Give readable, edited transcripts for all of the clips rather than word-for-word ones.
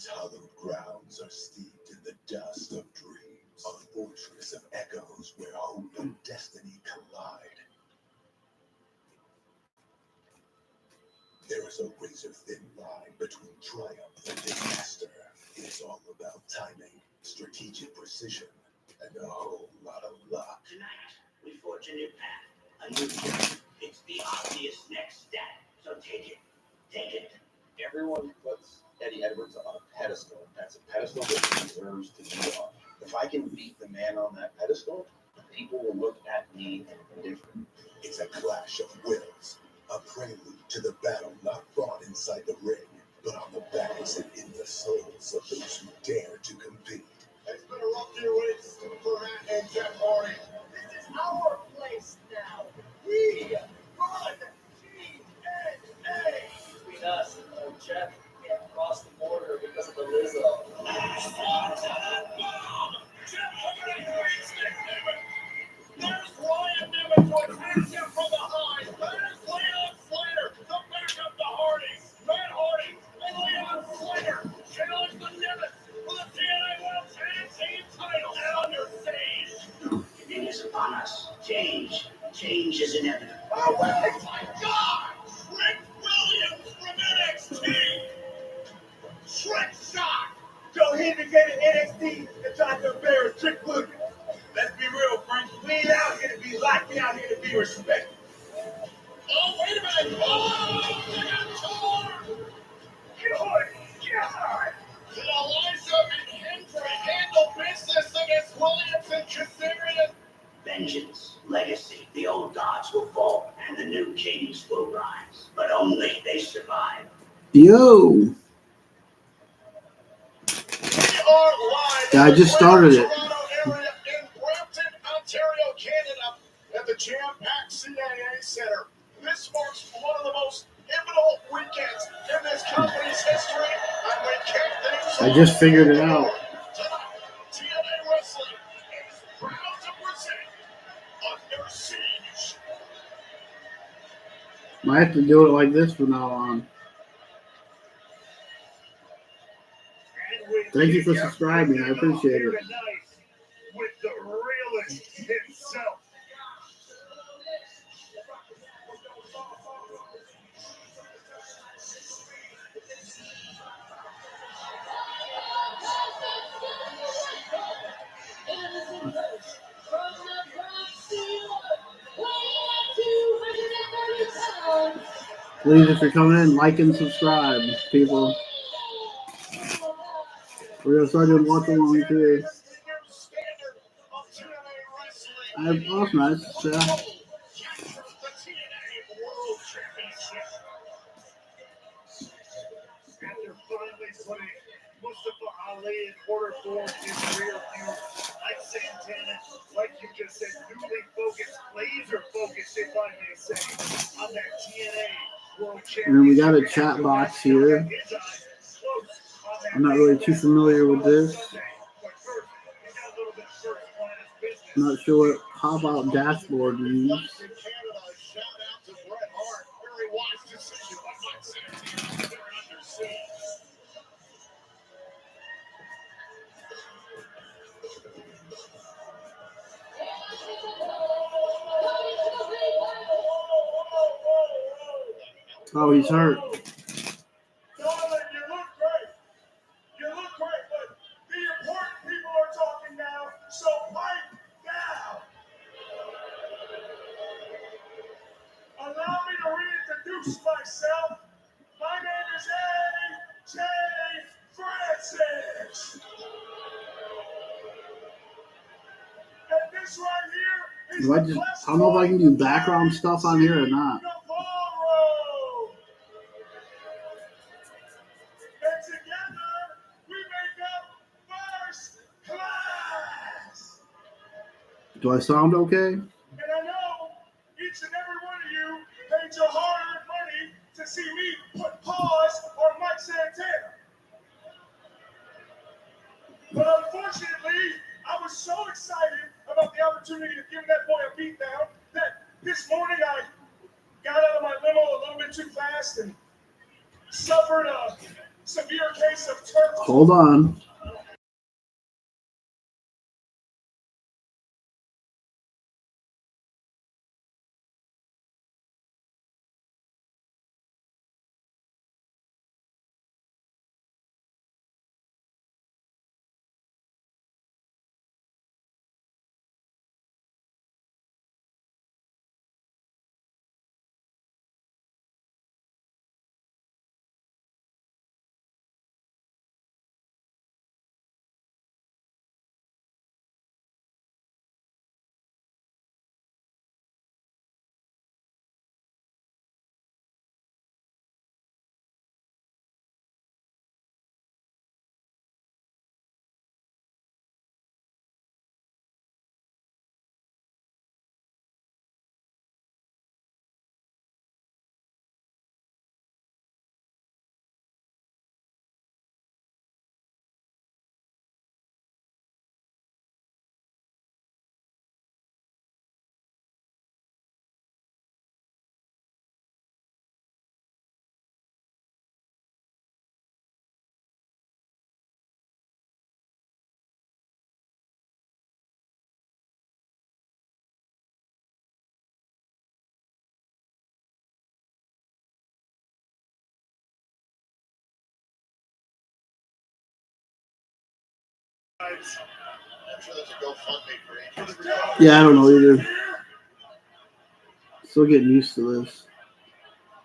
These hallowed grounds are steeped in the dust of dreams, a fortress of echoes where hope and destiny collide. There is a razor-thin line between triumph and disaster. It's all about timing, strategic precision, and a whole lot of luck. Tonight, we forge a new path, a new journey. It's the obvious next step, so take it. Take it. Everyone puts Eddie Edwards on a pedestal. That's a pedestal that he deserves to be on. If I can beat the man on that pedestal, people will look at me different. It's a clash of wills, a prelude to the battle not fought inside the ring, but on the backs and in the souls of those who dare to compete. It's been a rough few weeks for Matt and Jeff Hardy. This is our place now. We run TNA. Between us and old Jeff, we can't cross the border because of the Lizzo. There's Ryan Nemeth who attacks him from behind. There's Leon Slater to back up the Hardys. Matt Hardy and Leon Slater challenge the Nemeth for the TNA World Tag Team title on their stage. It is upon us. Change. Change is inevitable. Oh, my God! Trick Williams from NXT! Trick shot! So he became NXT and tried to embarrass Trick Williams. Let's be real, Frank. We ain't out here to be liked, we out here to be respected. Oh, wait a minute! Oh, they got torn! Good God! Can Elijah and Hendry handle business against Williams and Kazarian? Vengeance, legacy, the old gods will fall and the new kings will rise. But only if they survive. Yo, I just started it. Toronto area in Brampton, Ontario, Canada, at the jam-packed CAA Center. This marks one of the most pivotal weekends in this company's history, and we kick things I off. just figured it out. Tonight, TNA Wrestling is proud to present Under Siege. Might have to do it like this from now on. Thank you for subscribing. I appreciate it. With the realist himself. Please, if you're coming in, like and subscribe, people. We're gonna start doing watch along here. I have off nights, so. After finally putting Mustafa Ali in order for his rear view, like Santana, like you just said, newly focused, laser focused, if I may say, on that TNA World Championship. And then we got a chat box here. I'm not really too familiar with this. I'm not sure what pop-out dashboard means. Oh, he's hurt. Darling, you look great. You look great, but the important people are talking now, so pipe down. Allow me to reintroduce myself. My name is A.J. Francis. And this right here is I don't know if I can do background stuff on here or not. Navarro. And together we make up first class. Do I sound okay? And I know each and every one of you paid your hard-earned money to see me put pause on Mike Santana. But unfortunately, I was so excited about the opportunity of giving that boy a beatdown that this morning I got out of my limo a little bit too fast and suffered a Severe case of turf. Hold on. I'm sure there's a GoFundMe for AJ. Yeah, I don't know either. Still getting used to this.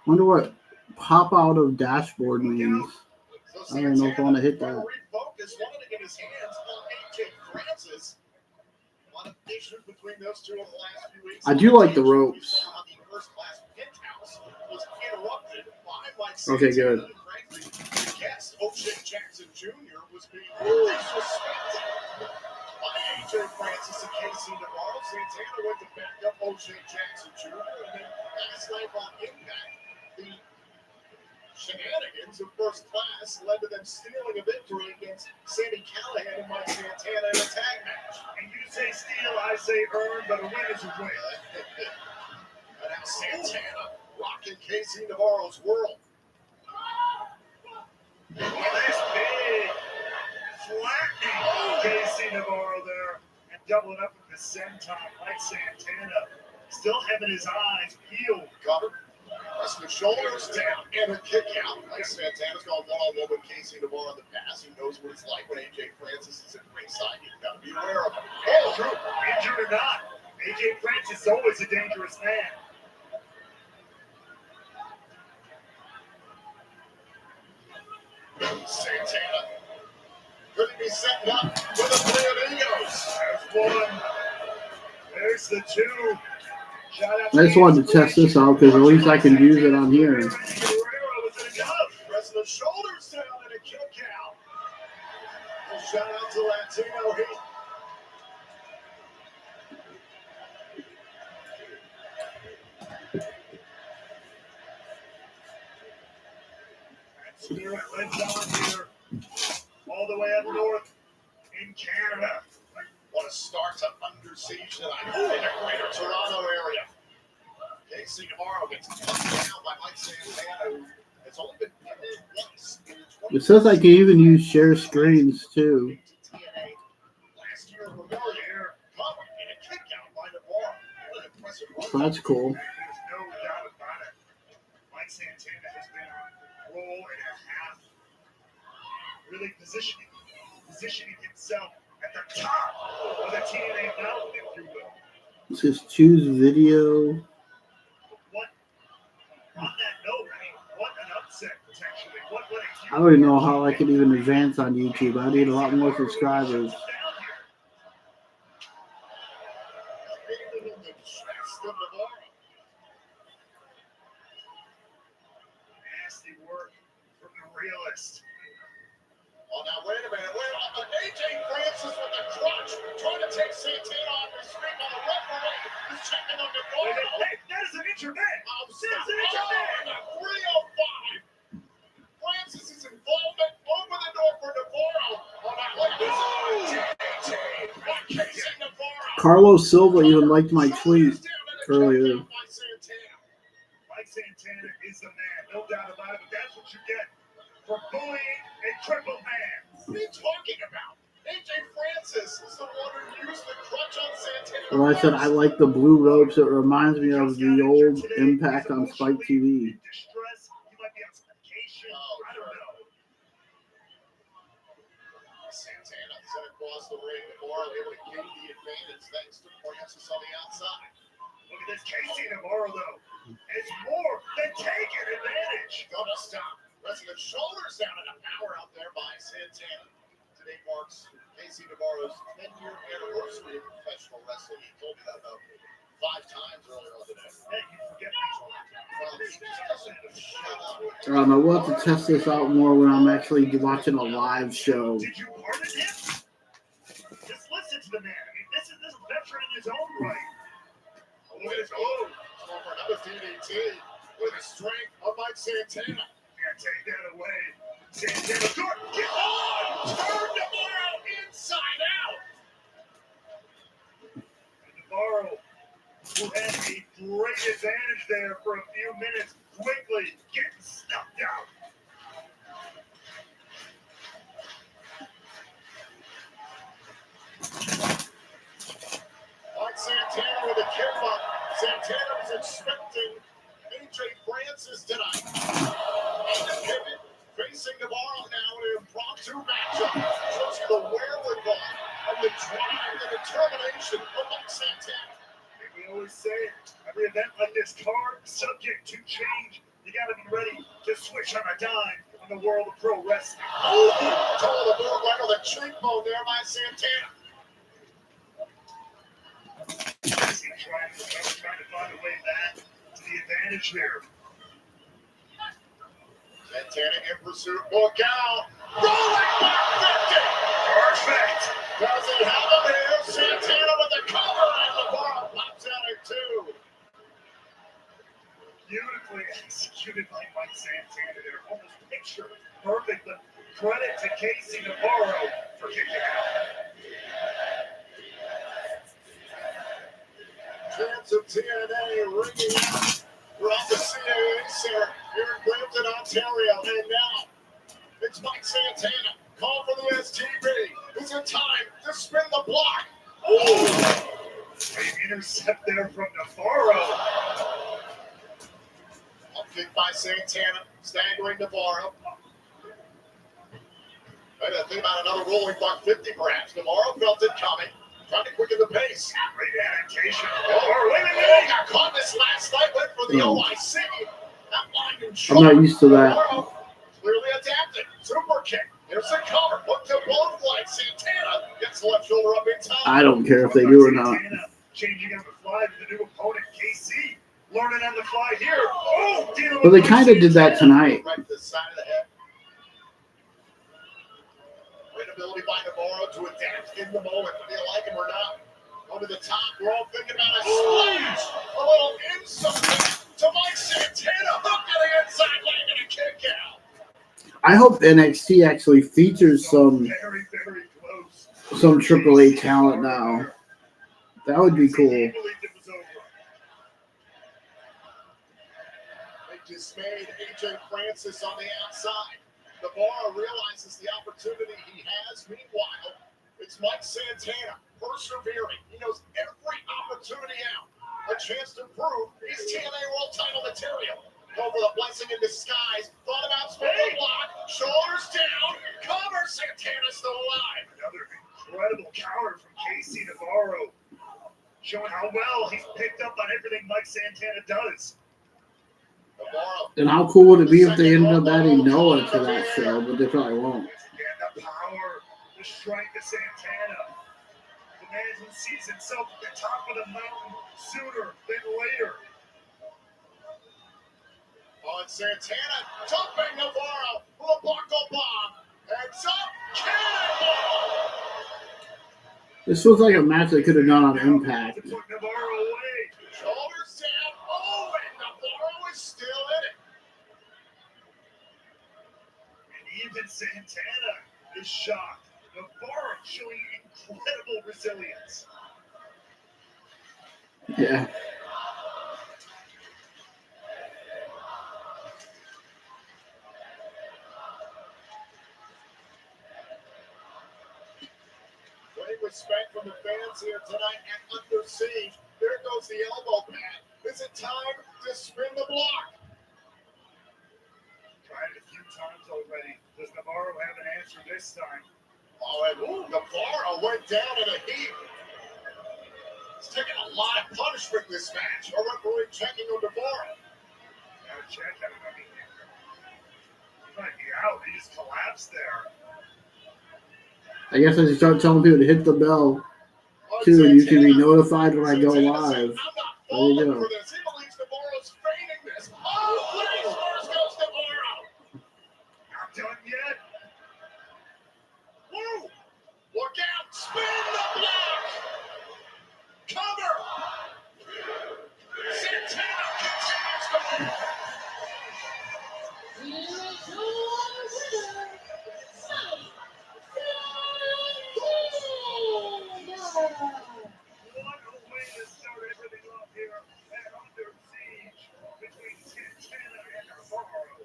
Wonder what pop out of dashboard means. I don't know if I want to hit that. Refocus, wanted to get his hands on AJ Francis. A lot of issues between those two over the last few weeks. I do like the ropes. Okay, good. Yes, O'Shea Jackson Jr. was being disrespected by AJ Francis and Casey Navarro. Santana went to back up O'Shea Jackson Jr. And then last night on Impact, the shenanigans of First Class led to them stealing a victory against Sami Callihan and Mike Santana in a tag match. And you say steal, I say earn, but a win is a win. And now Santana rocking Casey Navarro's world. Oh, nice big flattening Casey Navarro there and doubling up with the senton. Mike Santana still having his eyes peeled. Covered. Pressing the shoulders down and a kick out. Like Santana's gone one-on-one with Casey Navarro in the past. He knows what it's like when AJ Francis is at ringside. You've got to be aware of him. Oh, true. Injured or not, AJ Francis is always a dangerous man. Santana could he be setting up with a play of egos? There's one. There's the two. I just wanted to test this out because at least I can use it on here. Pressing the shoulders down and a kick out. A shout out to Latino Heat. Spirit lives on here, all the way up north in Canada. What a start to Under Siege tonight in the greater Toronto area. Casey Navarro gets knocked down by Mike Santana, who has only been hit once in 20 It says I can even use share screens too. last year, Memorial covered in a kick out by Navarro. What an impressive run. So that's cool. There's no doubt about it. Mike Santana has been on a roll and a half, really positioning himself at the top of the TNA mountain, if you will. It says choose video. What, on that note, I mean, what an upset potentially. What a I don't even know how I can even advance on YouTube. I need a lot more subscribers. Nasty work from the realist. Oh, now wait a minute. AJ Francis with the crutch trying to take Santana off his feet while the referee is checking on the ball. Hey, that is an internet. That's an internet. 305. Francis's involvement over the door for Navarro. Oh, now wait a minute. Casey Navarro. Carlos Silva even liked my tweet earlier. Mike Santana is the man, no doubt about it, but that's what you get for bullying and crippled man. What are you talking about? AJ Francis is the one who used the crutch on Santana. Well, I said I like the blue ropes. It reminds me of the old Impact on Spike TV. Distress. He might be on some medication. I don't know. Santana sent across the ring. Navarro able to gain the advantage thanks to Francis on the outside. Look at this Casey Navarro, though. It's more than taking advantage. Double stop. Resting the shoulders down and a power out there by Santana. Today marks Casey Navarro's 10-year anniversary of professional wrestling. He told me that about 5 times earlier on today. Hey, you forget these all the time. I don't know. We'll have to test this out more when I'm actually watching a live show. Did you pardon him? Just listen to the man. I mean, this is a veteran in his own right. Look at his move. Going for another DDT with the strength of Mike Santana. Can't take that away. Santana, good. Get on! Turn Navarro inside out. And Navarro, who had a great advantage there for a few minutes, quickly getting snuffed out. Mike Santana with a kick up. Santana was expecting AJ Francis tonight. And the pivot facing Navarro now in an impromptu matchup. Shows you the wherewithal and the drive and the determination of Mike Santana. And we always say, every event like this, card subject to change. You got to be ready to switch on a dime in the world of pro wrestling. Oh, told the move right on the cheekbone there by Santana. Trying to find a way back to the advantage there. Santana in pursuit. Look out. Rolling back 50. Perfect. Does he have him here? Santana with the cover and Navarro pops out at 2. Beautifully executed by Mike Santana there. Almost picture perfect. But credit to Casey Navarro for kicking out. Chance of TNA ringing out. We're at the CAA Center here in Brampton, Ontario. And now it's Mike Santana. Call for the STB. Is it time to spin the block? Oh! Great intercept there from Navarro. Up kick by Santana, staggering Navarro. I gotta think about another rolling buck 50 perhaps. Navarro felt it coming. Trying to quicken the pace. Great adaptation. Oh, Wait. got caught this last night. Went for the OIC. That line and I'm not used to that. Navarro clearly adapted. Super kick. There's the cover. Look to both legs. Santana gets the left shoulder up in time. I don't care if they do or not. Santana changing on the fly to the new opponent, KC. Learning on the fly here. Oh, dealing But they with kind of did that tonight. Right to the side of the head. Great ability by Navarro to adapt in the moment, whether you like him or not. Over the top, we're all thinking about a splash. A little insult to Mike Santana. Hook to the inside leg and a kick out. I hope NXT actually features some very, very close. AAA talent now. That would be cool. He believed it was over. They dismayed AJ Francis on the outside. Navarro realizes the opportunity he has. Meanwhile, it's Mike Santana persevering. He knows every opportunity out. A chance to prove he's TNA World Title material. Go for the blessing in disguise. Thought about spinning the block. Shoulders down. Cover. Santana still alive. Another incredible counter from KC Navarro. Showing how well he's picked up on everything Mike Santana does. Navarro. And how cool would it be if they ended up adding Noah to that show? But they probably won't. Again, the power, the strength of Santana. The man who sees himself at the top of the mountain sooner than later. On Santana, jumping Navarro for a buckle bomb. Heads up, cannonball! This was like a match they could have done on Impact. To put Navarro away. Shoulders down. Oh, and Navarro is still in it. And even Santana is shocked. Navarro showing incredible resilience. Yeah. Champions here tonight at Under Siege. There goes the elbow pad. Is it time to spin the block? Tried it a few times already. Does Navarro have an answer this time? Oh, and Navarro went down in a heap. He's taking a lot of punishment in this match. A referee checking on Navarro. Gotta check that. I mean, he might be out. He just collapsed there. I guess I should start telling people to hit the bell too, and you can be notified when I go live. I'm not falling for this. He believes Navarro's feigning this. Oh, please, first goes Navarro. Not done yet. Woo! Look out! Spin the block! Cover! Santana continues to move. What a way to start everything off here at Under Siege between Santana and Navarro.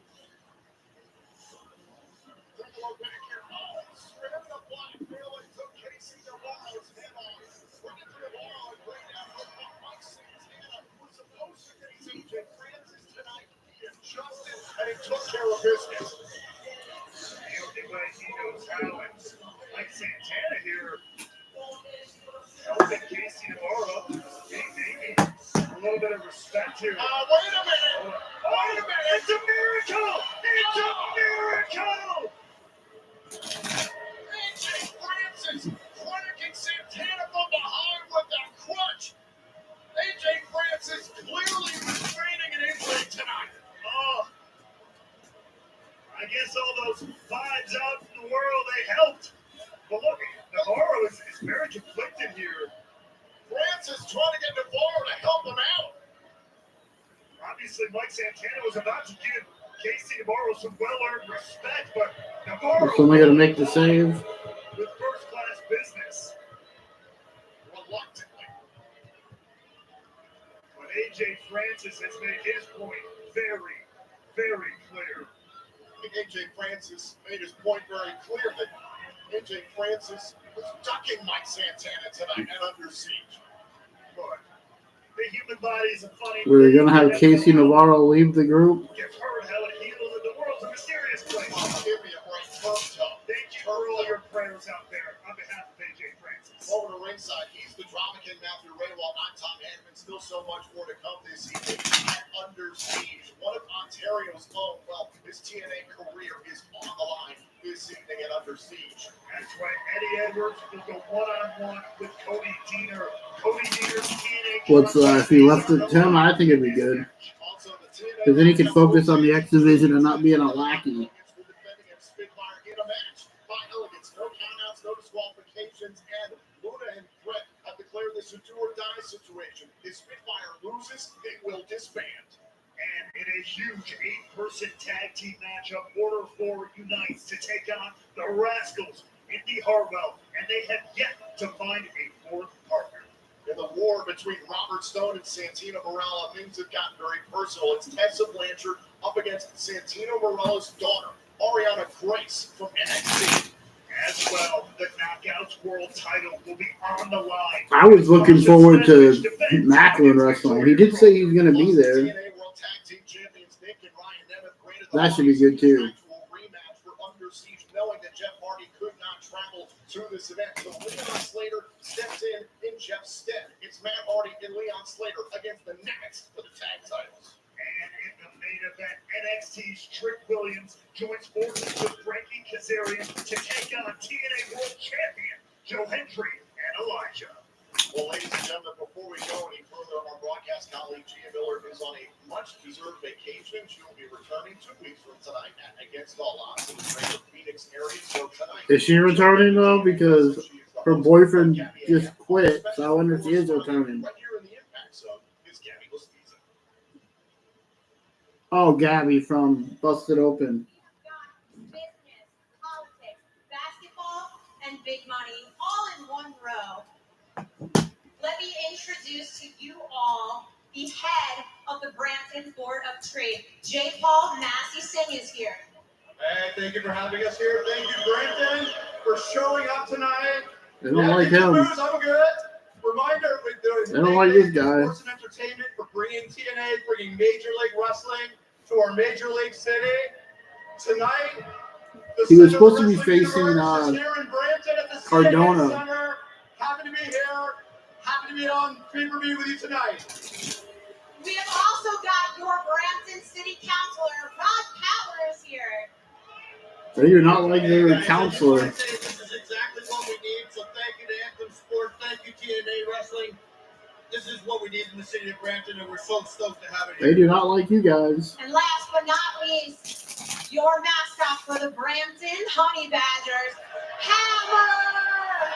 Take a look back here. Oh, spin the block. Really took Casey Navarro's head off. Bring it to Navarro and bring down Mike Santana, who's supposed to face AJ Francis tonight. He adjusted and he took care of business. The only way he knows how, and Mike Santana here helping Casey Navarro. Maybe a little bit of respect here. Wait a minute. Wait a minute. It's a miracle! It's a miracle! AJ Francis cracking Santana from behind with that crutch. AJ Francis clearly restraining an injury tonight. Oh, I guess all those vibes out in the world, they helped. But look, Navarro is very conflicted here. Francis trying to get Navarro to help him out. Obviously, Mike Santana was about to give Casey Navarro some well-earned respect, but Navarro Is somebody gonna make the save? with first-class business. Reluctantly. But AJ Francis has made his point very, very clear. I think AJ Francis made his point very clear that AJ Francis was ducking Mike Santana tonight at Under Siege. But the human body is a funny We're thing. gonna have Casey Navarro leave the group. You've heard how it heals, and the world's a mysterious place. Give me a break, turf toe. Thank you for all your prayers out there on behalf of AJ Francis. Over to ringside, he's the drama king Matthew Raywald. I'm Tom Hanneman. Still so much more to come this evening at Under Siege. One of Ontario's own. Well, his TNA career is on the line this evening at Under Siege. That's right. Eddie Edwards will go one-on-one with Cody Deaner. Cody Deaner's TNA. What's if he left it to him? I think it'd be good. Also, the TNA Because then he can focus on the X Division and not being a lackey. We're defending at Spitfire in a match by elegance. No countouts, no disqualifications, and Luna and Brett have declared this a do-or-die situation. If Spitfire loses, they will disband. And in a huge 8-person tag team matchup, Order 4 unites to take on the Rascals, Indy Hartwell, and they have yet to find a fourth partner. In the war between Robert Stone and Santino Marella, things have gotten very personal. It's Tessa Blanchard up against Santino Marella's daughter, Ariana Grace from NXT. As well, the Knockouts World title will be on the line. I was looking forward to Macklin wrestling. He did say he's gonna be there. TNA World Tag Team Champions Nick and Ryan Nemeth granted the That should be good, too. actual rematch for Under Siege, knowing that Jeff Hardy could not travel to this event. So Leon Slater steps in Jeff's stead. It's Matt Hardy and Leon Slater against the Nets for the tag titles. And in the main event, NXT's Trick Williams joins forces with Frankie Kazarian to take on TNA World Champion Joe Hendry and Elijah. Well, ladies and gentlemen, before we go any further, our broadcast colleague Gia Miller is on a much-deserved vacation. She will be returning 2 weeks from tonight against all odds in the greater Phoenix area. So tonight, Is she returning though? Because her boyfriend just quit, so I wonder if she is returning. Right here in the Impact Zone is Gabby Laspiza. Oh, Gabby from Busted Open. Business, politics, basketball, and big money all in one row. Let me introduce to you all the head of the Brampton Board of Trade. J. Paul Massey Singh is here. Hey, thank you for having us here. Thank you, Brampton, for showing up tonight. They don't like him. I'm good. Reminder, They don't like this guy. Sports and entertainment for bringing TNA, bringing Major League Wrestling to our Major League city. Tonight, the He was Center supposed to be Wrestling facing, Universe is here in Brampton at the Cardona. CNA Center. Happy to be here. Happy to be on pay-per-view with you tonight. We have also got your Brampton City Councilor, Rod Powers, here. They do not like their Guys, I just counselor. wanna say this is exactly what we need. So thank you to Anthem Sports. Thank you, TNA Wrestling. This is what we need in the city of Brampton, and we're so stoked to have it here. They do not like you guys. And last but not least, your mascot for the Brampton Honey Badgers, Hammer!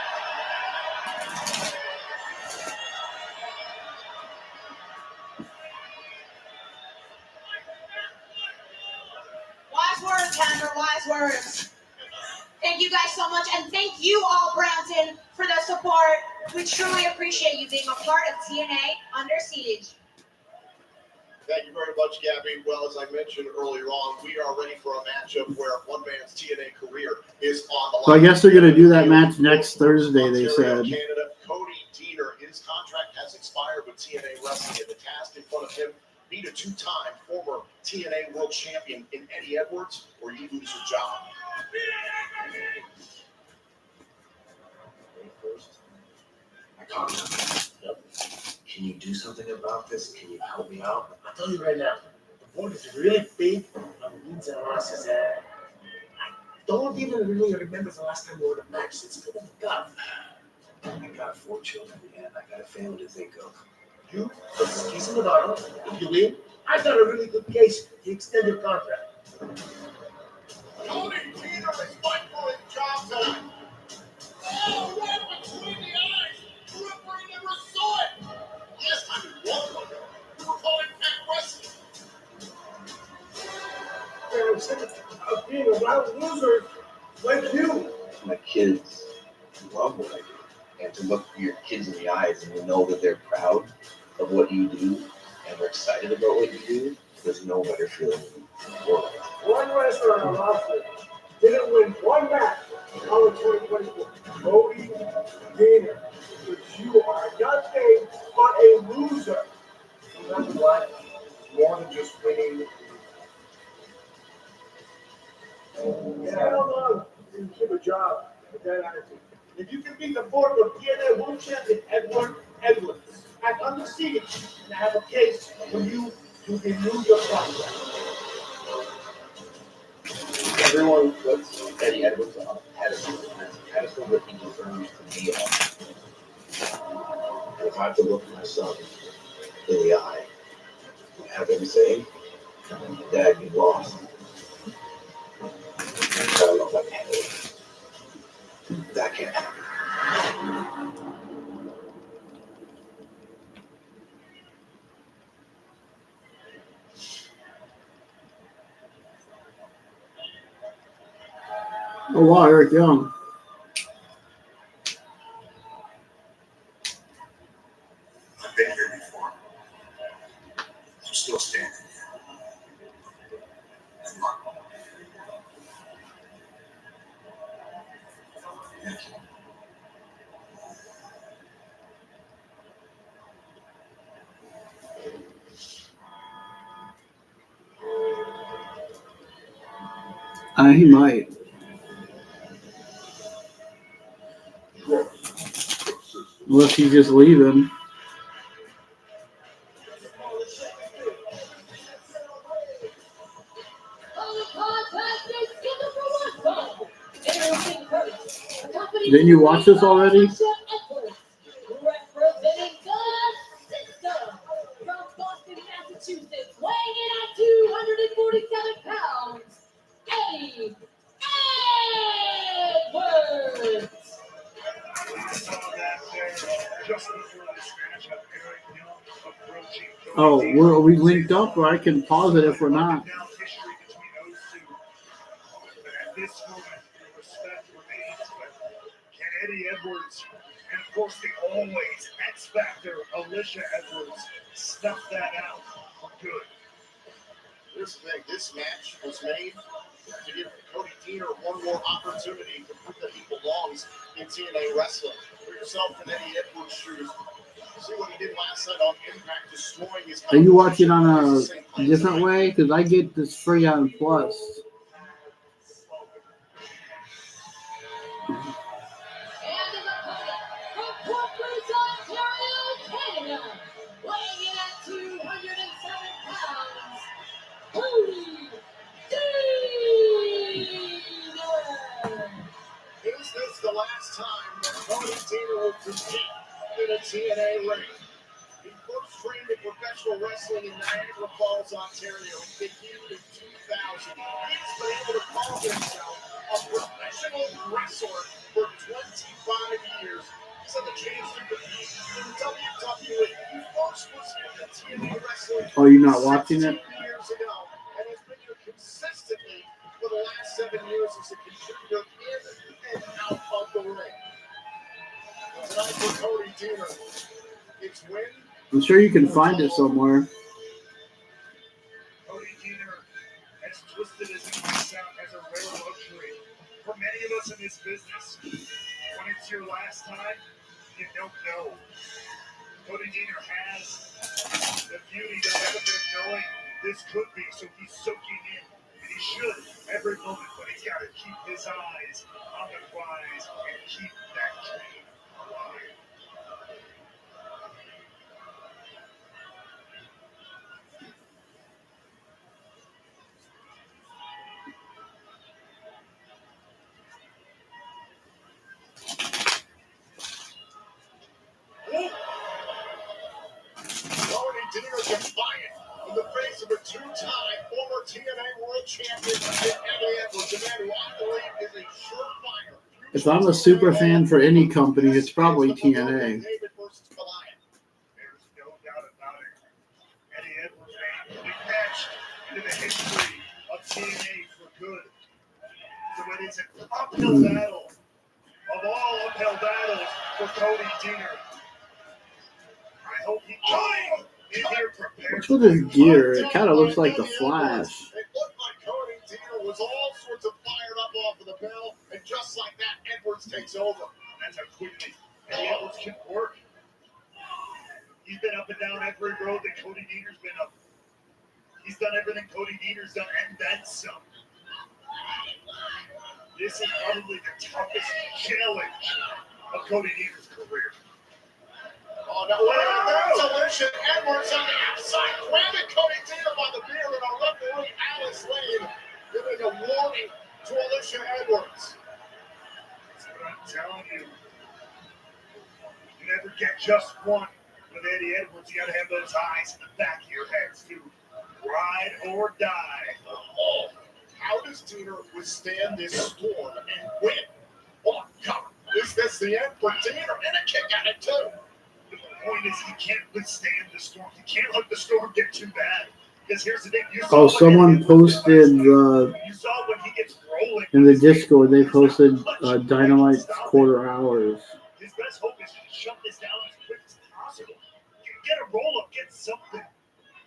Wise words, Hammer, wise words. Thank you guys so much, and thank you all, Brampton, for the support. We truly appreciate you being a part of TNA Under Siege. Thank you very much, Gabby. Well, as I mentioned earlier on, we are ready for a matchup where one man's TNA career is on the line. So I guess they're going to do that match next Thursday, they said. Canada, Cody Deaner, his contract has expired with TNA Wrestling, and the task in front of him, beat a two-time former TNA World Champion in Eddie Edwards, or you lose your job. Can you do something about this? Can you help me out? I'll tell you right now, the board is really big on wins and losses. I don't even really remember the last time we were in a match. It's been a gut. I got 4 children and I got a family to think of. You, versus Keith Navarro, if you win, I've got a really good case to extend your contract. Cody Deaner is fighting for his job tonight. Oh, right between the eyes. The referee never saw it. Last time he won one, we were calling Pat Wrestling. I'm sick of being around losers like you. My kids love what I do. And to look your kids in the eyes and to know that they're proud of what you do and they're excited about what you do, there's no better feeling in the world. One wrestler on our roster didn't win one match in all of 2024. Cody Deaner, which you are nothing but a loser. And that's what? More than just winning. Yeah, I don't know. You keep a job with that attitude. If you can beat the former TNA World Champion Edward Edwards at Under Siege and have a case for you to renew your contract. Everyone puts Eddie Edwards on a pedestal, and that's a pedestal that he deserves to be on. And if I have to look my son in the eye and have him say, Dad, you lost. I don't know if I can handle it. That can't happen. Oh, wow, Eric Young. I've been here before. I'm still standing here. And Mark. Thank you. He might. Unless he's just leaving. Didn't you watch this already? Representing the system from Boston, Massachusetts, weighing in at 247 pounds, Eddie Edwards. Oh, are we linked up, or I can pause it if we're not? This moment, the respect remains, but can Eddie Edwards and of course the always X Factor Alicia Edwards snuff that out for good? Here's the thing, this match was made to give Cody Deaner one more opportunity to prove that he belongs in TNA Wrestling. yourself in Eddie Edwards' shoes. See what he did last night on Impact, destroying his. Are you watching on a different way? Because I get this free on Plus. And his opponent from Corpus, Ontario, Canada, weighing in at 207 pounds, Cody Deaner. Is this the last time that Cody Deaner will compete in a TNA ring? He first trained in professional wrestling in Niagara Falls, Ontario. He debuted in 2000. He's been able to call himself a professional wrestler for 25 years. He's had the chance to compete in WWE. He first was in the TNA wrestling. Oh, you're not watching it? 16 years ago, and has been here consistently for the last 7 years as a contributor in and out of the ring. Tonight for Cody Deaner, it's win. I'm sure you can find it somewhere. Cody Deaner, as twisted as it may sound, has a rare luxury. For many of us in this business, when it's your last time, you don't know. Cody Deaner has the beauty, the benefit of knowing this could be, so he's soaking in, and he should every moment, but he's got to keep his eyes on the prize and keep that dream alive. Cody Deaner defiant in the face of a two-time former TNA World Champion in Eddie Edwards, a man who I believe is a surefire. If I'm a super fan for any company, it's probably TNA. David versus Goliath. There's no doubt about it. Eddie Edwards made a big match into the history of TNA for good. So it is an uphill battle of all uphill battles for Cody Deaner. I hope he comes in here prepared. What's with his gear? It kind of looks like the Flash. It looked like Cody Deaner was all sorts of fired up off of the bell, and just like that, Edwards takes over. That's how quickly Eddie Edwards can work. He's been up and down every road that Cody Deaner's been up. He's done everything Cody Deaner's done, and then some. This is probably the toughest challenge of Cody Deaner's career. Oh, no, there's Alicia Edwards on the outside, grabbing Cody Deaner by the beard, and our referee, Alice Lane, giving a warning to Alicia Edwards. That's what I'm telling you. You never get just one with Eddie Edwards. You got to have those eyes in the back of your head, too. Ride or die. Oh, how does Deaner withstand this storm and win? Oh, God, is this the end for Deaner? And a kick out of two. The point is, he can't withstand the storm. He can't let the storm get too bad. Because here's the thing. Oh, someone posted you saw when he gets rolling in the Discord. They posted Dynamite's quarter hours. His best hope is to shut this down as quick as possible. Get a roll up, get something.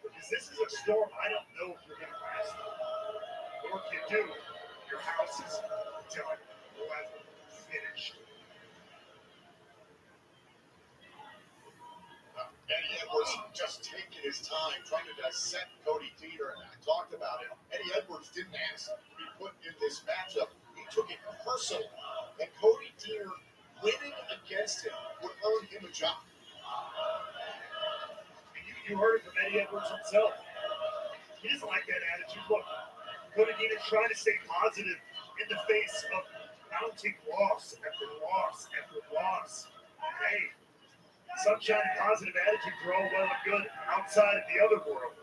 Because this is a storm. I don't know if you're going to last. Or if you do, your house is done. Forever. Finished. Eddie Edwards just taking his time trying to dissect Cody Deaner, and I talked about it. Eddie Edwards didn't ask to be put in this matchup. He took it personal, and Cody Deaner winning against him would earn him a job. You heard it from Eddie Edwards himself. He doesn't like that attitude. Look, Cody Deaner's trying to stay positive in the face of mounting loss after loss after loss. Hey, sunshine and positive attitudes are all well and good outside of the other world.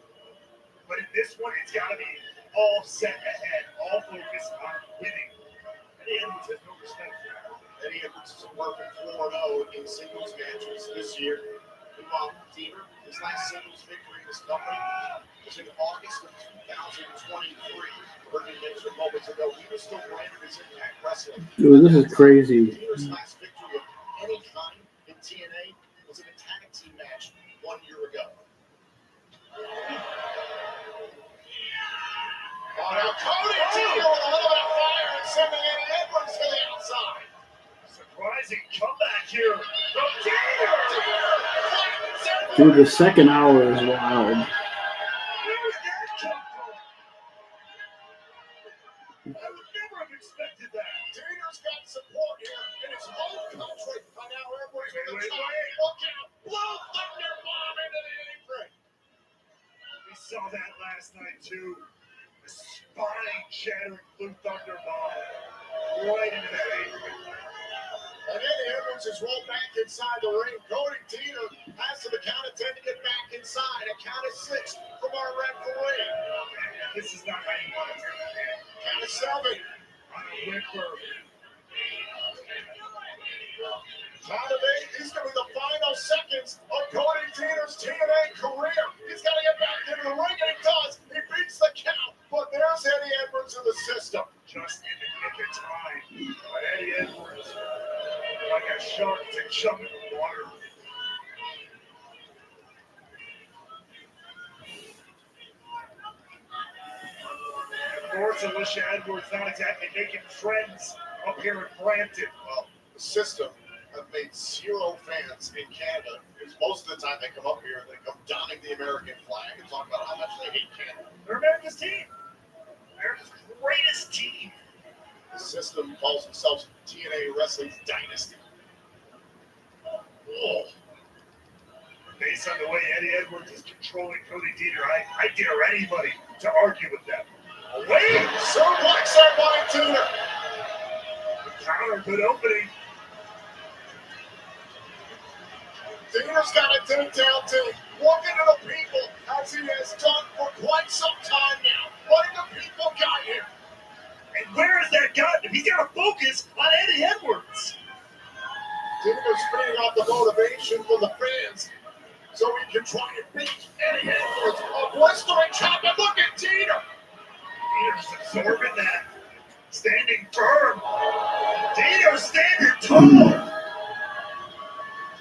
But in this one, it's got to be all set ahead, all focused on winning. Eddie Edwards has no respect for that. Eddie Edwards is a perfect 4-0 in singles matches this year. Meanwhile, Deaner, his last singles victory in this company was in August of 2023. Heard him mention moments ago. He was still branded as Impact Wrestling. Dude, this is crazy. Deaner's last victory of any kind in TNA was in a tag team match 1 year ago. Oh, now Cody Deaner with a little bit of fire and sending Eddie Edwards to the outside. Surprising comeback here Dude, the second hour is wild. I would never have expected that. Tater's got support here in his home country. And now Edwards with the top. Look out. Blow thunder bomb into the apron. We saw that last night too. The spine-shattering Blue Thunder bomb right into that apron. And Eddie Edwards is rolled back inside the ring. Cody Teeter has to the count of 10 to get back inside. A count of 6 from our referee. This is not how you want it. Count of 7. On a ripper. Count of 8. These going to be the final seconds of Cody Teeter's TNA career. He's got to get back into the ring, and he does. He beats the count. But there's Eddie Edwards in the system. Just in the nick of time. But Eddie Edwards, like a shark to jump in the water. Of course, Alicia Edwards not exactly making friends up here in Brampton. Well, the system have made 0 fans in Canada. Because most of the time they come up here and they come donning the American flag and talk about how much they hate Canada. They're America's team. America's greatest team. The system calls themselves TNA Wrestling's Dynasty. Oh. Based on the way Eddie Edwards is controlling Cody Teeter, I dare anybody to argue with them. Wait! Suplex there by Teeter. The counter, good opening. Teeter's got a takedown team. Working to the people as he has done for quite some time now. Letting the people got him. And where has that gotten him? He's got to focus on Eddie Edwards. Teeter's feeding off the motivation from the fans so he can try and beat Eddie Edwards. A blistering chop, and look at Teeter. Teeter's absorbing that. Standing firm. Teeter's standing tall.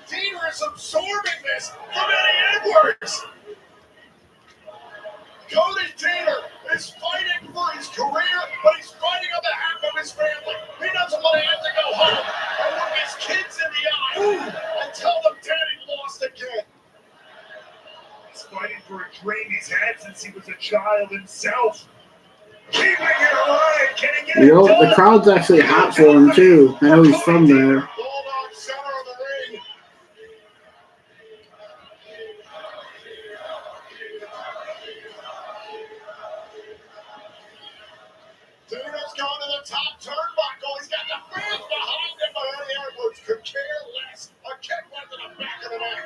Teeter is absorbing this from Eddie Edwards. Cody Teeter is fighting for his career, but he's fighting on behalf of his family. He doesn't want to have to go home and look his kids in the eye and tell them Daddy lost again. He's fighting for a dream he's had since he was a child himself. Keeping it alive. Can he get it done? The crowd's actually hot for him too. I know he's from there. Bulldog center of the ring. Teeter's gone to the top turnbuckle. He's got the fans behind him, but Eddie Edwards could care less. A kick went to the back of the neck.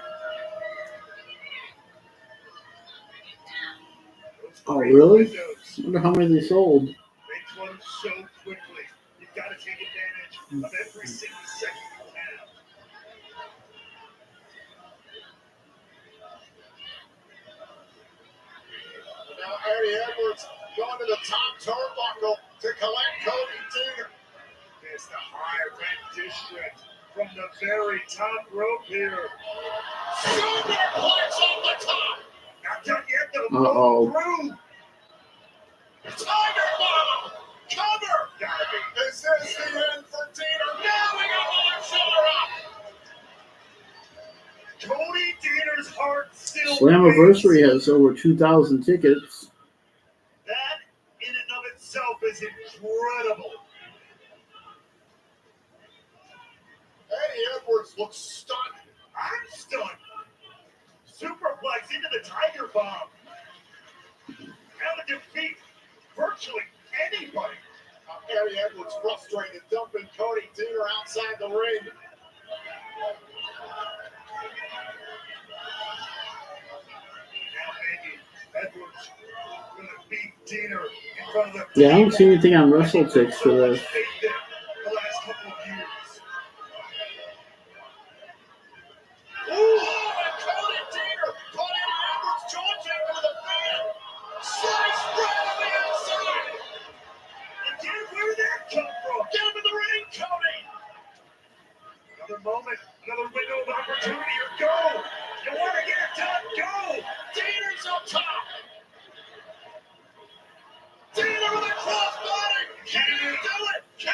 Oh, really? I wonder how many they sold. They close so quickly. You've got to take advantage of every single second you have. Now Eddie Edwards going to the top turnbuckle to collect Cody Teeter. There's the high red district from the very top rope here. Superplex off the top. Not done yet, though. Uh-oh. Through. Tiger bomb. Cover. Gotta be. Is this the end for Teeter? Now we got one shoulder up. Cody Teeter's heart still Slammiversary has over 2,000 tickets. That in and of itself is incredible. Eddie Edwards looks stunned. I'm stunned. Superplex into the Tiger Bomb. Now to defeat virtually anybody. Eddie Edwards frustrated, dumping Cody Teeter outside the ring. Now maybe Edwards going to beat Teeter in front of the Yeah, I don't see anything on WrestleTix for this. the last couple of years. Ooh, and Cody Teeter caught Eddie Edwards jaw jacking to the fan. Slice right on the outside. Again, where did that come from? Get him in the ring, Cody. Another moment, another window of opportunity, or go. You want to get it done, go. Teeter's up top. Teeter with a crossbody. Can he do it? Can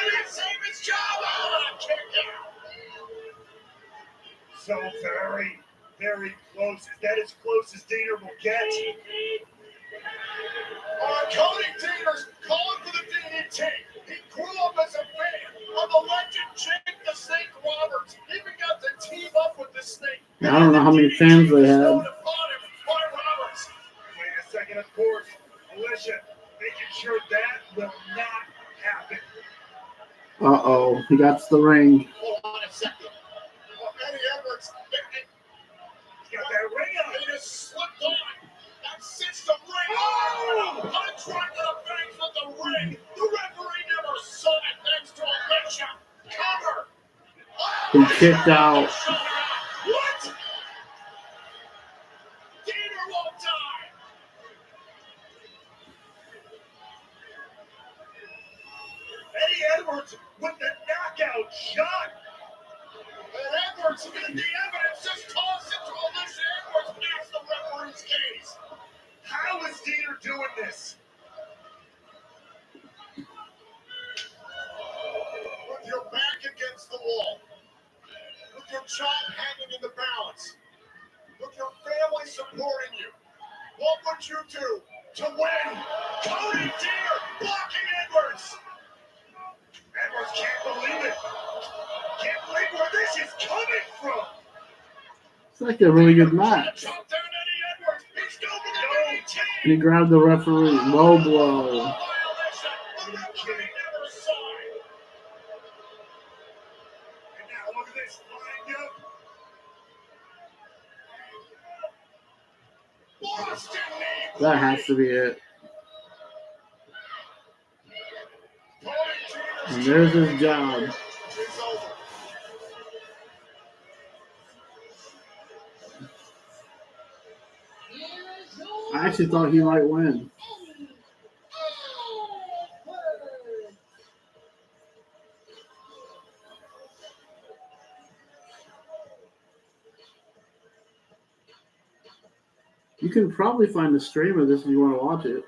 Is that as close as Diener will get? Cody Deaner's calling for the DDT. He grew up as a fan of the legend Jake the Snake Roberts. He even got to team up with the Snake. I don't know how many fans they had. Wait a second, of course. Alicia making sure that will not happen. Uh-oh. He got to the ring. Hold on a second. Eddie Edwards. He's got that ring on. He just slipped on. That cinched the ring. Oh! Punch right to the face with the ring. The referee never saw it thanks to Alicia. Cover. He kicked out. What? Diener won't die. Eddie Edwards with the knockout shot. And Edwards, the evidence just tossed it to Alicia Edwards past the referee's case. How is Diener doing this? With your back against the wall. With your child hanging in the balance. With your family supporting you. What would you do to win? Cody Deere blocking Edwards. Edwards can't believe it. Can't believe where this is coming from. It's like a really good match. Chop down Eddie Edwards. He's going for the DDT. He grabbed the referee. Low blow. Violation. The referee never saw it. And now look at this. Lined up. Boston knee. That has to be it. And there's his job. It's over. Here's your I actually thought he might win. Eddie Edwards. You can probably find a stream of this if you want to watch it.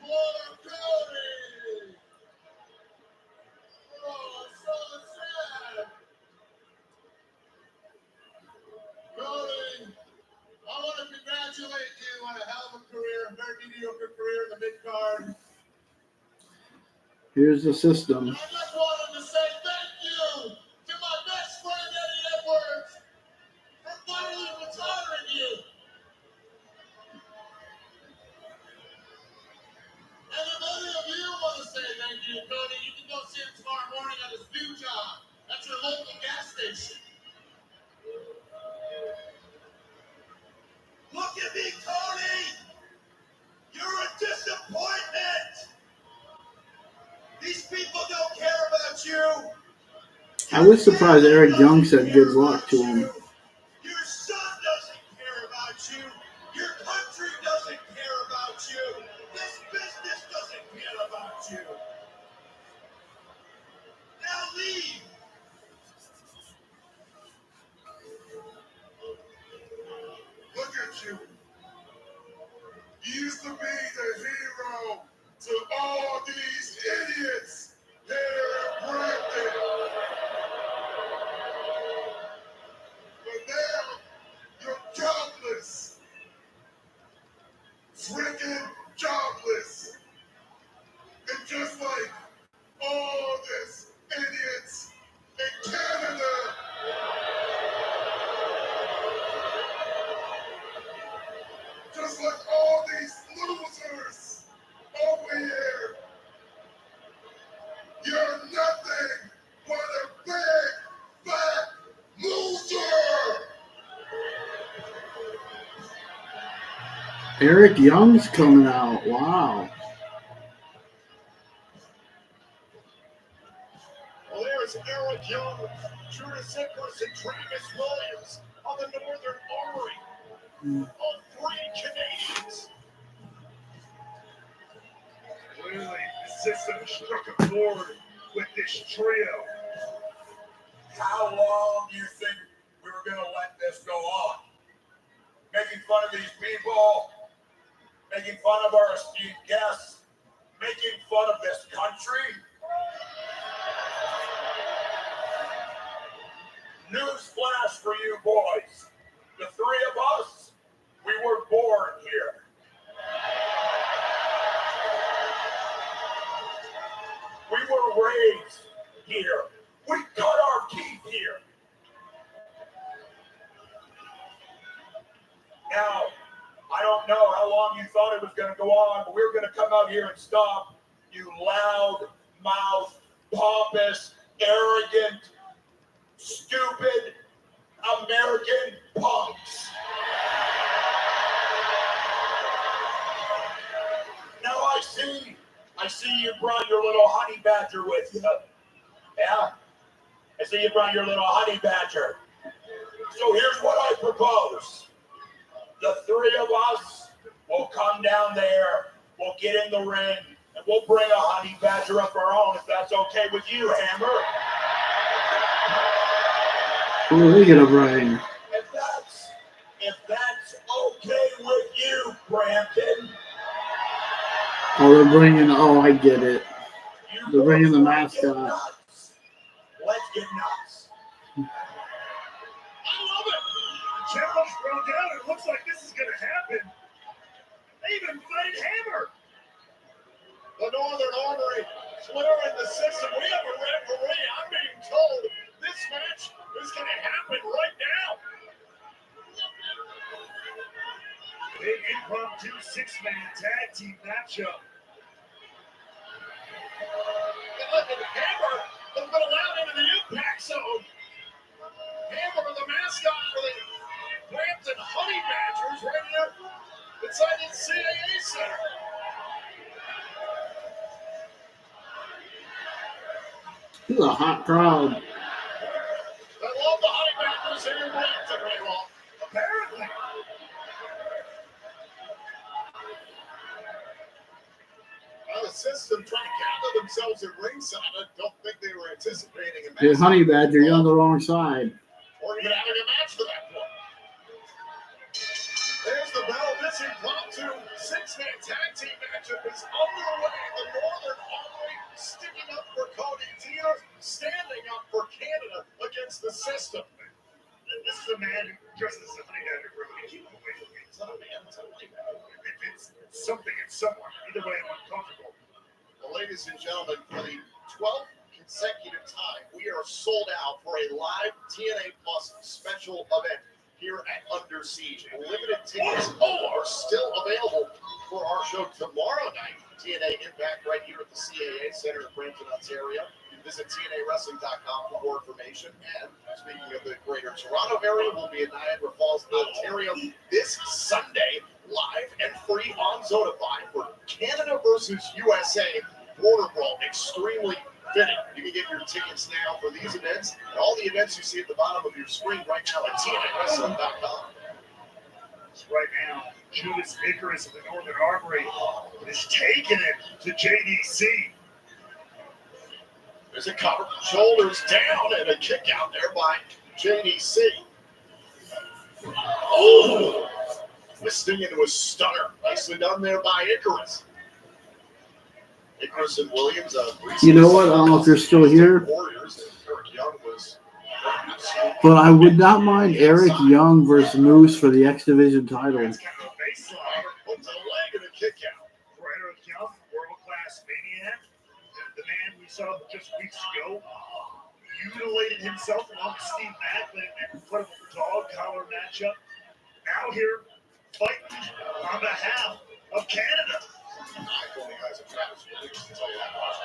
Poor Cody. Oh, so sad. Cody, I want to congratulate you on a hell of a career, a very mediocre career in the mid-card. Here's the system. I just wanted to say thank you to my best friend Eddie Edwards for finally retiring you. And if any of you want to say thank you to Cody, you can go see him tomorrow morning at his new job at your local gas station. Look at me, Cody! You're a disappointment! These people don't care about you! I was surprised Eric Young said good luck to him. Your son doesn't care about you. Your country doesn't care about you. This business doesn't care about you. Now leave. Look at you. You used to be the hero to all these idiots here in Brampton. But now you're jobless. Freaking jobless. And just like all these idiots in Canada. Just like all these losers over here. You're nothing but a big, fat loser. Eric Young's coming out. Wow. Well, there's Eric Young, Judas Sickers, and Travis Williams. on the Northern Armory. All 3 Canadians. Clearly, the system struck a chord with this trio. How long do you think we were going to let this go on? Making fun of these people, making fun of our esteemed guests, making fun of this country. Newsflash for you boys. The 3 of us, we were born here. We were raised here. We cut our teeth here. Now, I don't know how long you thought it was going to go on, but we were going to come out here and stop you loud-mouthed, pompous, arrogant, stupid American punks. Now I see you brought your little honey badger with you. Yeah? I see you brought your little honey badger. So here's what I propose. The 3 of us will come down there, we'll get in the ring, and we'll bring a honey badger of our own, if that's okay with you, Hammer. Who are they gonna bring? If that's okay with you, Brampton. Oh, they're bringing. Oh, I get it. They're bringing the mascot. Let's get nuts. I love it. The challenge thrown down. It looks like this is going to happen. They even played Hammer. The Northern Armory clearing the system. We have a referee. I'm being told this match is going to happen right now. Big impromptu 6-man tag team matchup. And look at Hammer has been allowed into the impact zone. Hammer, the mascot for the Brampton Honey Badgers, right here inside the CAA Center. This is a hot crowd. I love the Honey Badgers here in Brampton right now. Apparently. The system trying to gather themselves at ringside. I don't think they were anticipating a match. Hey, Honey Badger, you're on the wrong side. Or even having a match for that point. There's the bell. This impromptu 6-man tag team matchup is underway. The Northern Armory sticking up for Cody Deaner, standing up for Canada against the system. This is a man who dresses as a honey badger for me. Keep him away from me. It's not a man, it's a honey badger. It's something, it's someone. Either way, I'm uncomfortable. Well, ladies and gentlemen, for the 12th consecutive time, we are sold out for a live TNA Plus special event here at Under Siege. Limited tickets are still available for our show tomorrow night. TNA Impact right here at the CAA Center in Brampton, Ontario. Visit TNAWrestling.com for more information. And speaking of the greater Toronto area, we'll be in Niagara Falls, Ontario this Sunday, live and free on Zonify for Canada versus USA Border Brawl. Extremely fitting. You can get your tickets now for these events and all the events you see at the bottom of your screen right now at TNAWrestling.com. Right now, Judas Icarus of the Northern Armory is taking it to JDC. There's a cover, shoulders down, and a kick out there by JDC. Oh! Twisting into a stunner. Nicely done there by Icarus. Icarus and Williams. You know what? I don't know if you're still here, Warriors, and Eric Young was. but I would not mind Eric Young versus Moose for the X Division title. That's kind of a baseline. With a leg and a kick out. For Eric Young, world-class maniac, the man we saw just weeks ago, mutilated himself along with Steve Macklin in an incredible dog collar matchup. Now here, fighting on behalf of Canada. Has a Travis Williams, to tell you that much.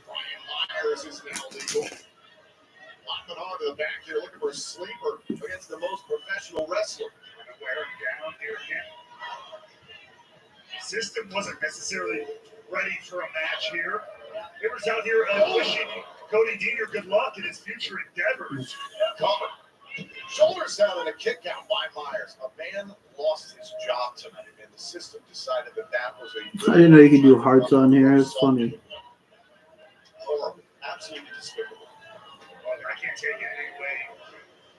Brian Myers is now legal. Locking on to the back here, looking for a sleeper against the most professional wrestler. Wearing down here again. System wasn't necessarily ready for a match here. They was out here wishing Cody Deaner good luck in his future endeavors. Coming. Shoulders down and a kick out by Myers. A man lost his job tonight, and the system decided that was a. I didn't know you could do hearts on here. It's funny. Horrible. Absolutely despicable. Well, I can't take it anyway.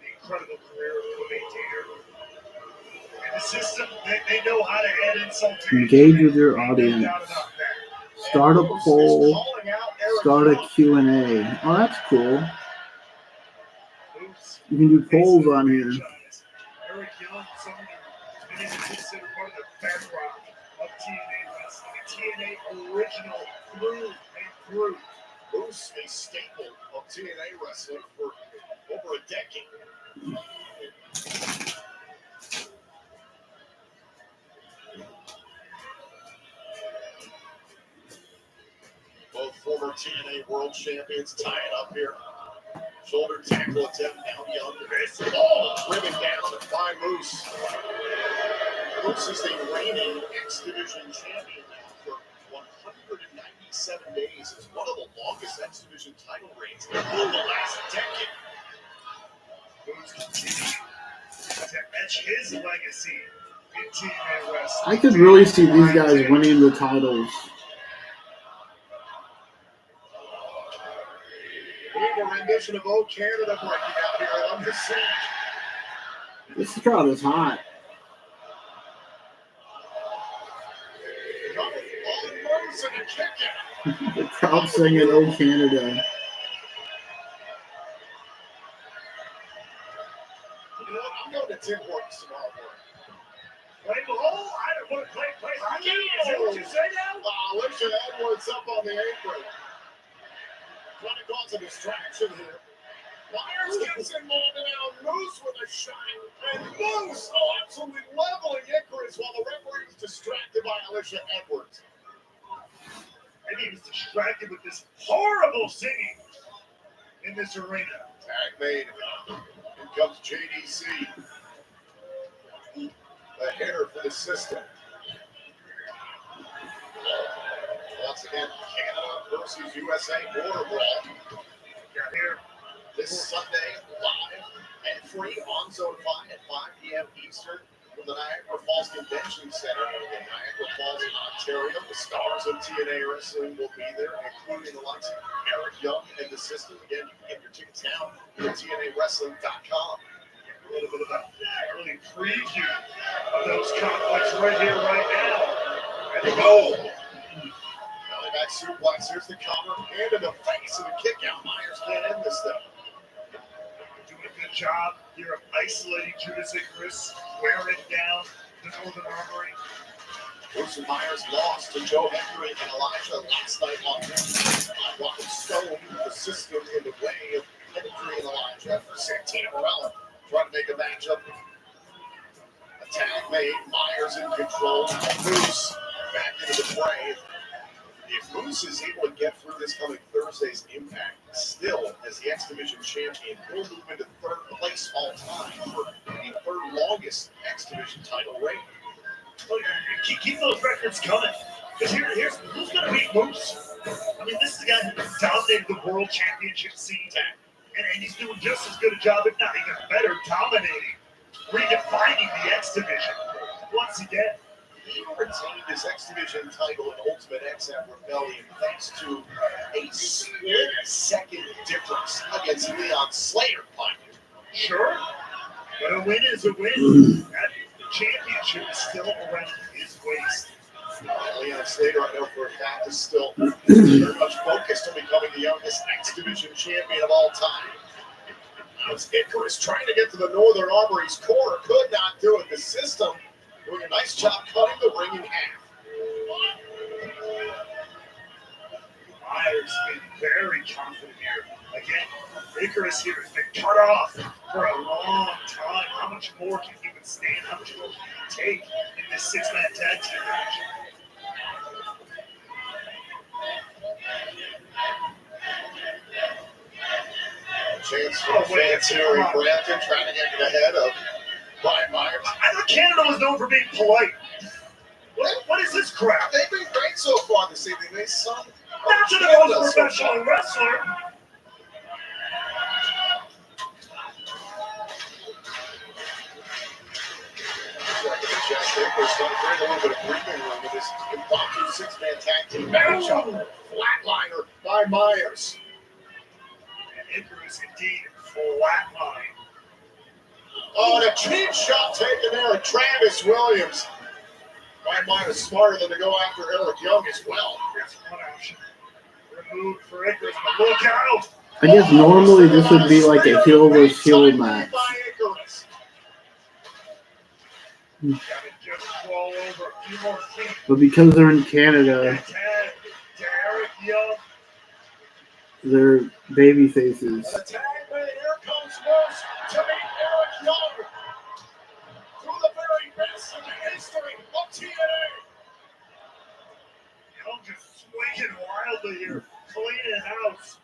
The incredible career of the maintainer. And the system, they know how to add insult to Engage with your injury. audience. No doubt about that. Start a poll. Calling out Eric Start a Young. Q&A. Oh, that's cool. You can do polls on here. Eric Young, someone who's been considered part of the bedrock of TNA wrestling. A TNA original through and through. Moose, a staple of TNA wrestling for over a decade. Both former TNA world champions tie it up here. Shoulder tackle attempt now Young. This ball driven down by Moose. Moose is the reigning X Division champion now for 197 days. It's one of the longest X Division title reigns in the last decade. Moose continues to etch his legacy in TNA wrestling. I could really see these guys winning the titles. We have a rendition of Old Canada breaking out here at Under Siege. This crowd is hot. Coming on Moose and a kick out. The crowd singing "Oh Canada." You know what? I'm going to Tim Hortons tomorrow morning. Play ball? I don't want to play hockey. Is that what you say now? Alicia Edwards up on the apron. Trying to cause a distraction here. Myers gets involved and now Moose with a shot. And Moose, absolutely leveling Icarus while the referee was distracted by Alicia Edwards. Maybe he was distracted with this horrible singing in this arena. Tag made. In comes JDC. The hitter for the system. Once again, Canada versus USA border brawl. Got here. This Sunday, live and free on Zone 5 at 5 p.m. Eastern from the Niagara Falls Convention Center in Niagara Falls, Ontario. The stars of TNA wrestling will be there, including the likes of Eric Young and the system. Again, you can get your tickets now at TNAWrestling.com. A little bit of an early preview of those conflicts right here, right now. And the goal. Belly back suplex. Here's the cover. Hand in the face of the kick out. Myers can't end this thing. Doing a good job here of isolating Judas Icarus, wearing down the Northern Armory. Bruce and Myers lost to Joe Henry and Elijah last night on Rocket Stone. The system in the way of Henry and Elijah for Santana Morella. Trying to make a matchup. Attack made. Myers in control. Moose back into the fray. If Moose is able to get through this coming Thursday's Impact, still as the X Division champion, he'll move into third place all time for the third longest X Division title reign. Keep those records coming. Because here's who's going to beat Moose. I mean, this is the guy who dominated the World Championship scene. And he's doing just as good a job, if not even better, dominating, redefining the X Division once again. He retained his X Division title in Ultimate X at Rebellion thanks to a split-second difference against Leon Slater, mind you. Sure, but a win is a win. That championship is still around his waist. Leon Slater, I know for a fact, is still very much focused on becoming the youngest X Division champion of all time. Now it's Icarus trying to get to the Northern Armory's core, could not do it. The system doing a nice job cutting the ring in half. Myers been very confident here. Again, Icarus here has been cut off for a long time. How much more can he withstand? How much more can he take in this six-man tag team match? Chance for fans here in Brampton trying to get to the head of Brian Myers. I thought Canada was known for being polite. What is this crap? They've been great so far this evening. They sung. Not to the most professional wrestler. Jeff Baker's going to create a little bit of breathing room with this impromptu six-man tag team matchup. Flatliner by Myers. And Icarus indeed flatline. Oh, and a cheap shot taken there at Travis Williams. Ryan Myers smarter than to go after Eric Young as well. That's one option. Removed for Icarus, but look out! I guess normally this would be like a heel versus heel match. Gotta just crawl over a few more feet. But because they're in Canada, Tag to Eric Young. they're baby faces. The tag man, here comes Moose to meet Eric Young. Through the very best in the history of TNA. Young just swinging wildly here, cleaning house.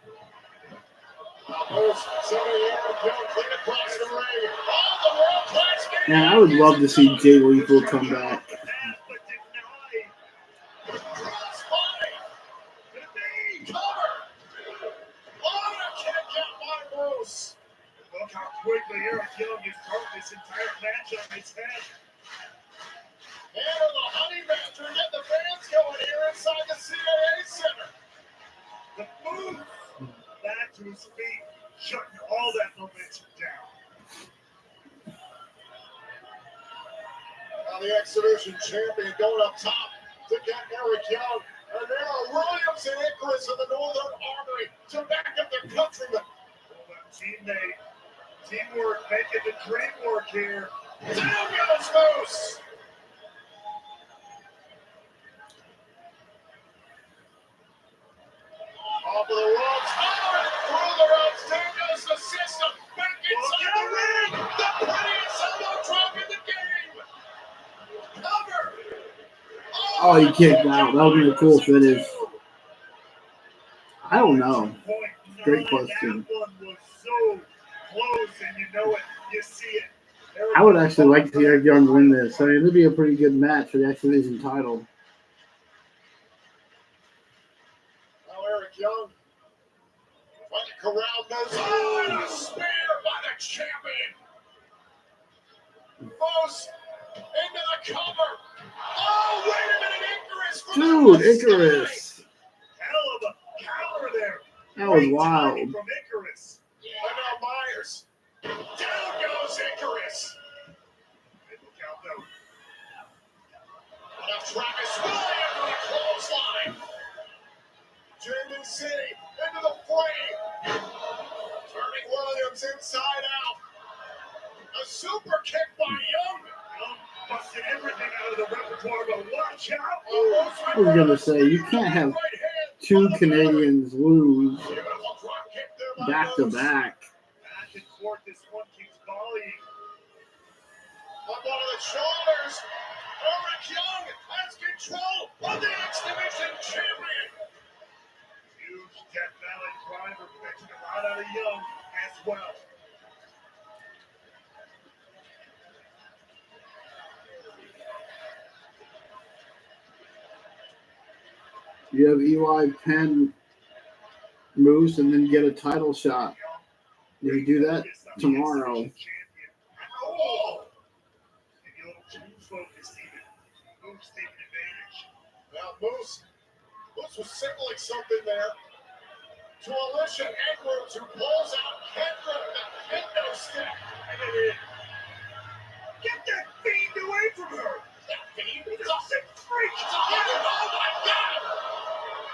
Moose sending Eric Young clean across the ring. Oh, the world-class game. Man, I would love to see Jay Lethal come back. Crossbody. The knee cover. Oh, and a kick out by Moose. Look how quickly Eric Young has turned this entire match on its head. And the Honey Badger get the fans going here inside the CAA Center. The move back to his feet, shutting all that momentum down. Now the exhibition champion going up top to get Eric Young. And there are Williams and Icarus of the Northern Armory to back up their countrymen. Well, teammate, teamwork, making the dream work here. Down goes Moose. Off of the ropes, through the ropes, down goes the system, back inside the ring, the prettiest elbow drop in the game. Cover. Oh, he kicked out. That would be a cool finish. I don't know. Great question. That one was so close, and you know it, you see it. I would actually like to see Eric Young win this. I mean, it'd be a pretty good match for the X Division title. Now Eric Young trying to corral Moose. Oh, and a spear by the champion. Moose into the cover. Oh, wait a minute, Icarus. From Dude, the sky. Icarus. Hell of a counter there. That was Great wild. timing from Icarus. And now Myers. Down goes Icarus. And look out though. Now Travis Williams on a clothesline. Jamie City into the frame. Turning Williams inside out. A super kick by Young. Young busted everything out of the repertoire, but watch out. I was going to say, you can't have two Canadians lose back to back. Back and forth, this one keeps volleying. Up on the shoulders. Eric Young has control of the X Division champion. Huge Death Valley driver fetching a lot out of Young as well. You have Eli Penn, Moose, and then get a title shot. You do that tomorrow. Oh, Maybe a little too focused even. Moose taking advantage. now Moose was signaling something there to Alicia Edwards, who pulls out Kendra the kendo stick. And it is. Get that fiend away from her! That fiend is a sick freak. It's a hundred. Oh my God!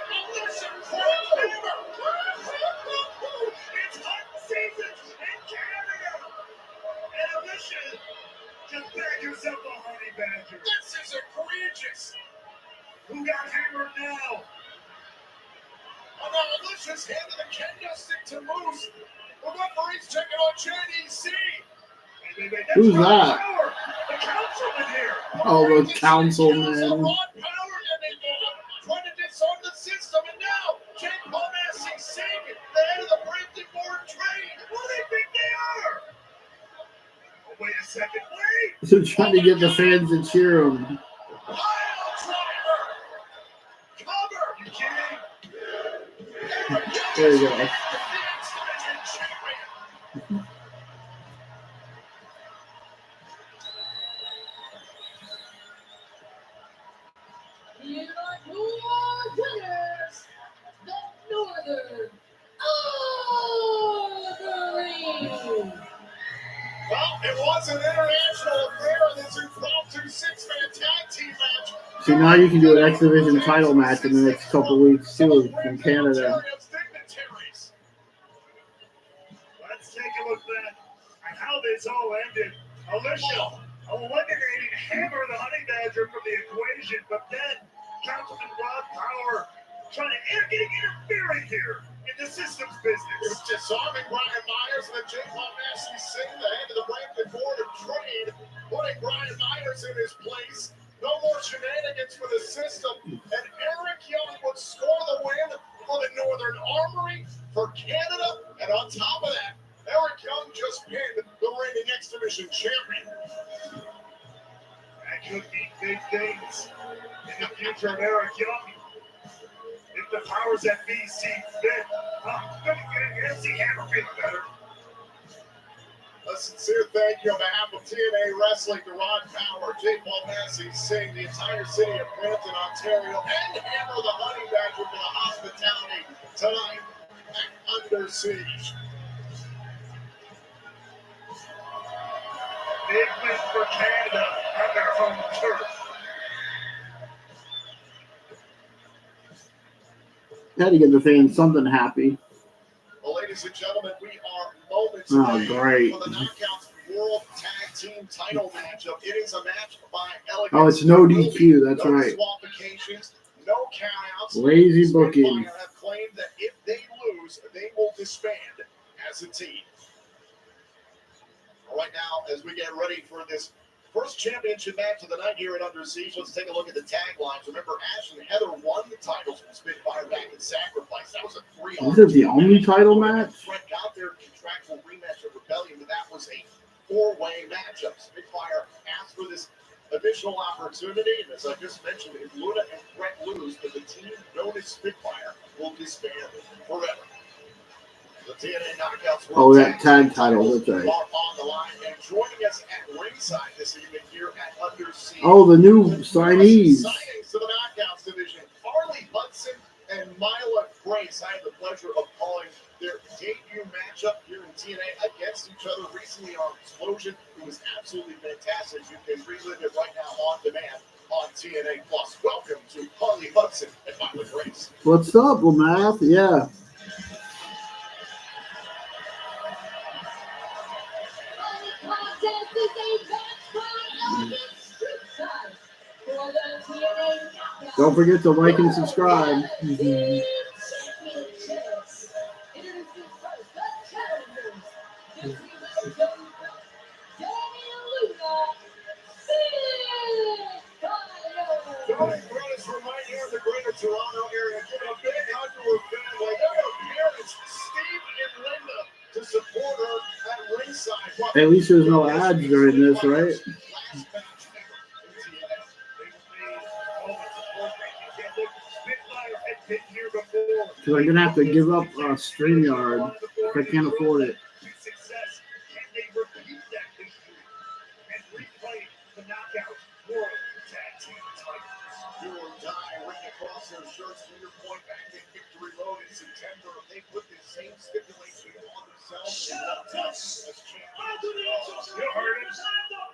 Alicia Forever. It's hot season in Canada! And Alicia, just bag yourself a honey badger. This is egregious. Who got hammered now? Oh, now Alicia's handed the kendo stick to Moose. The referee's checking on JDC. That's Who's Ron that? Power, the councilman here. Oh, the councilman. Ron Power trying to disarm the system, and now Jake Pomassing Singh, the head of the Brampton Board of Trade. Who do they think they are? Oh, wait a second, wait! So trying to get the fans to cheer him. Pile driver. Cover. You kidding? There you go. The X Division champion. It was an international affair in this impromptu six-man tag team match. See, now you can do an X Division title match in the next couple weeks too in Canada. Let's take a look back at how this all ended. Alicia eliminating Hammer the Honey Badger from the equation, but then Councilman Rod Power trying to interfering here in the systems business. It's disarming Brian Myers and then Jake Massey sitting the head of the Brampton Board of Trade, putting Brian Myers in his place. No more shenanigans for the system, and Eric Young would score the win for the Northern Armory for Canada, and on top of that, Eric Young just pinned the reigning X Division champion. That could be big things in the future of Eric Young. If the powers that be see fit, MC Hammer feeling better. A sincere thank you on behalf of TNA Wrestling to Ron Power, Jake Massey, Singh, the entire city of Brampton, Ontario, and Hammer the Honey Badger for the hospitality tonight at Under Siege. Big win for Canada on their home turf. Had to get the fans something happy. Well, ladies and gentlemen, we are moments Oh, away great. for the Knockouts World Tag Team title matchup. It is a match by elegance. Oh, it's no There will be DQ. That's no right. disqualifications, no countouts. Lazy booking. Spitfire have claimed that if they lose, they will disband as a team. All right, now, as we get ready for this first championship match of the night here at Under Siege, let's take a look at the taglines. Remember, Ash and Heather won the titles from Spitfire back in Sacrifice. That was a 3-on. Is it the only title match? Brett got their contractual rematch of Rebellion, but that was a four-way matchup. Spitfire asked for this additional opportunity, and as I just mentioned, if Luna and Brett lose, then the team known as Spitfire will disband forever. The TNA Knockouts Oh, World that tag title, that's right. are on the line, and joining us at ringside this evening here at Under Siege. Oh, the new signees. Signings to the Knockouts division, Harley Hudson and Mila Grace. I had the pleasure of calling their debut matchup here in TNA against each other recently on Explosion. It was absolutely fantastic. You can relive it right now on demand on TNA Plus. Welcome to Harley Hudson and Mila Grace. What's up, Lamath? Yeah. Don't forget to like and subscribe. Joining brothers from right here in the greater Toronto area. Give a big hug to her family. Their parents, Steve and Linda, to support her at ringside. At least there's no ads during this, right? Because I'm going to have to give up StreamYard if I can't afford it.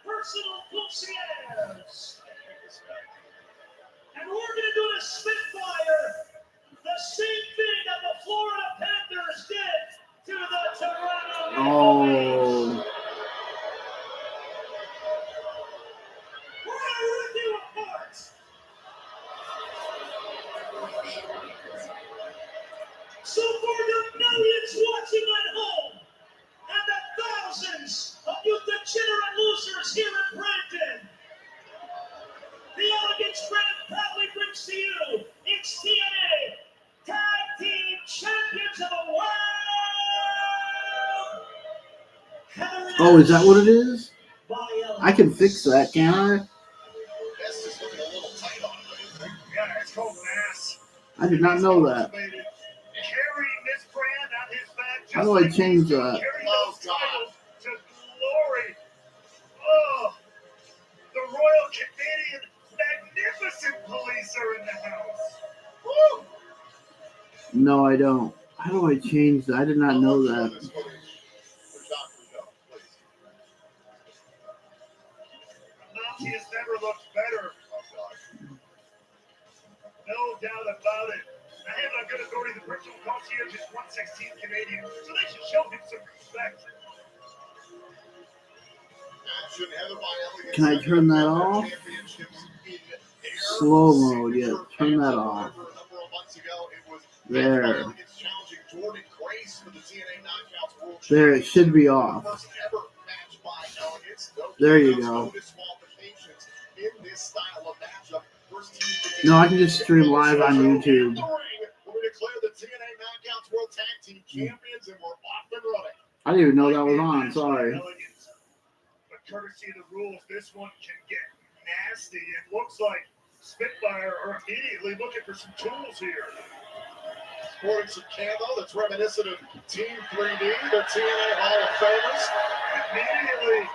Personal concierge. And we're going to do the Spitfire the same thing that the Florida Panthers did to the Toronto Maple Leafs. Oh. We're going to rip you apart. So for the millions watching at home and the thousands of you degenerate losers here in Brampton, the Elegance brand proudly brings to you its TNA Tag Team Champions of the World. Oh, is that what it is? I can fix that, can't I? This is looking a little tight on it. Yeah, it's called Mass. I did not know that. Carrying this brand on his back. How do I change that? Carrying those titles to glory. Oh, the Royal Canadian Magnificent Police are in the house. Woo! No, I don't. How do I change that? I did not know that. has never looked better. Oh, gosh. No doubt about it. I have a good authority. The virtual concierge is 116 Canadian, so they should show him some respect. Ash and Heather by Elliott Can I turn that won their off? championships in air. Slow mode, yeah. Turn that off. A number of months ago, it was There. Elliott challenging Jordan Grace for the TNA Knockouts World There, it should be off. First ever match by Elliott. No There you knockouts, go. no disqualifications in this style of matchup. First team to No, I can just stream live on YouTube. In the ring, we declare the TNA Knockouts World Tag Team Champions, and we're off and running. I didn't even know that was on. Sorry. But courtesy of the rules, this one can get nasty. It looks like Spitfire are immediately looking for some tools here. Sporting some camo that's reminiscent of Team 3D, the TNA Hall of Famers. Immediately,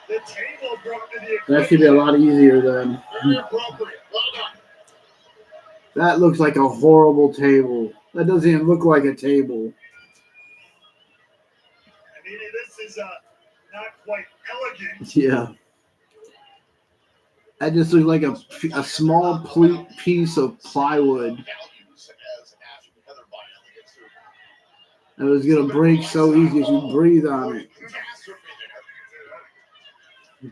the table brought to the That should be a lot easier then. Very appropriate. Well done. That looks like a horrible table. That doesn't even look like a table. I mean, this is not quite elegant. Yeah. That just looks like a small piece of plywood. Values as Ash and Heather by Elliott, who It was going to break so easy if you breathe on it. catastrophe there.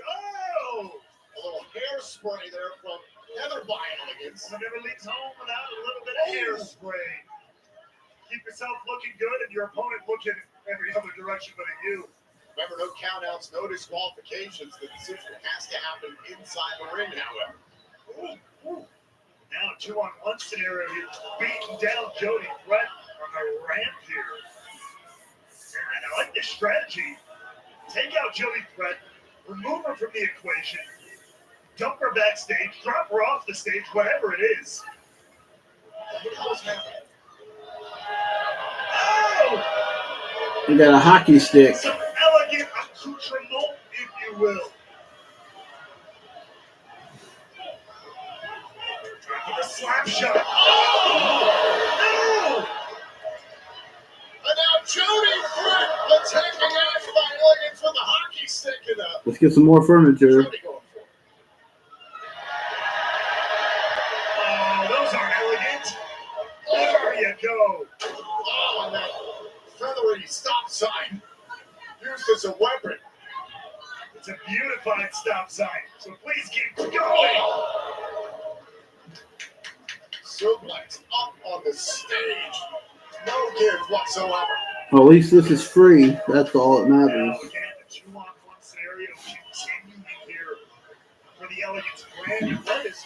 Oh! A little hairspray there from Heather by Elliott. One never leaves home without a little bit of hairspray. Keep yourself looking good and your opponent looking every other direction but at you. Remember, no countouts, no disqualifications. The decision has to happen inside the ring, however. Now, 2-on-1 scenario. You're beating down Jody Brett on the ramp here. And I like this strategy. Take out Jody Brett, remove her from the equation, dump her backstage, drop her off the stage, whatever it is. Oh! You got a hockey stick. Some elegant accoutrement, if you will. Time for the slap shot. Oh! And now Jody Brett attacking Ash by Elliott for the hockey stick and Let's get some more furniture. Jody going for it. Oh, those aren't elegant. There you go. Oh, and that feathery stop sign used as a weapon. It's a beautified stop sign, so please keep going. Suplex up on the stage. No give whatsoever. Well, at least this is free. That's all that Now, matters. again, the 2-on-1 scenario continuing here for the Elegance brand. Brett is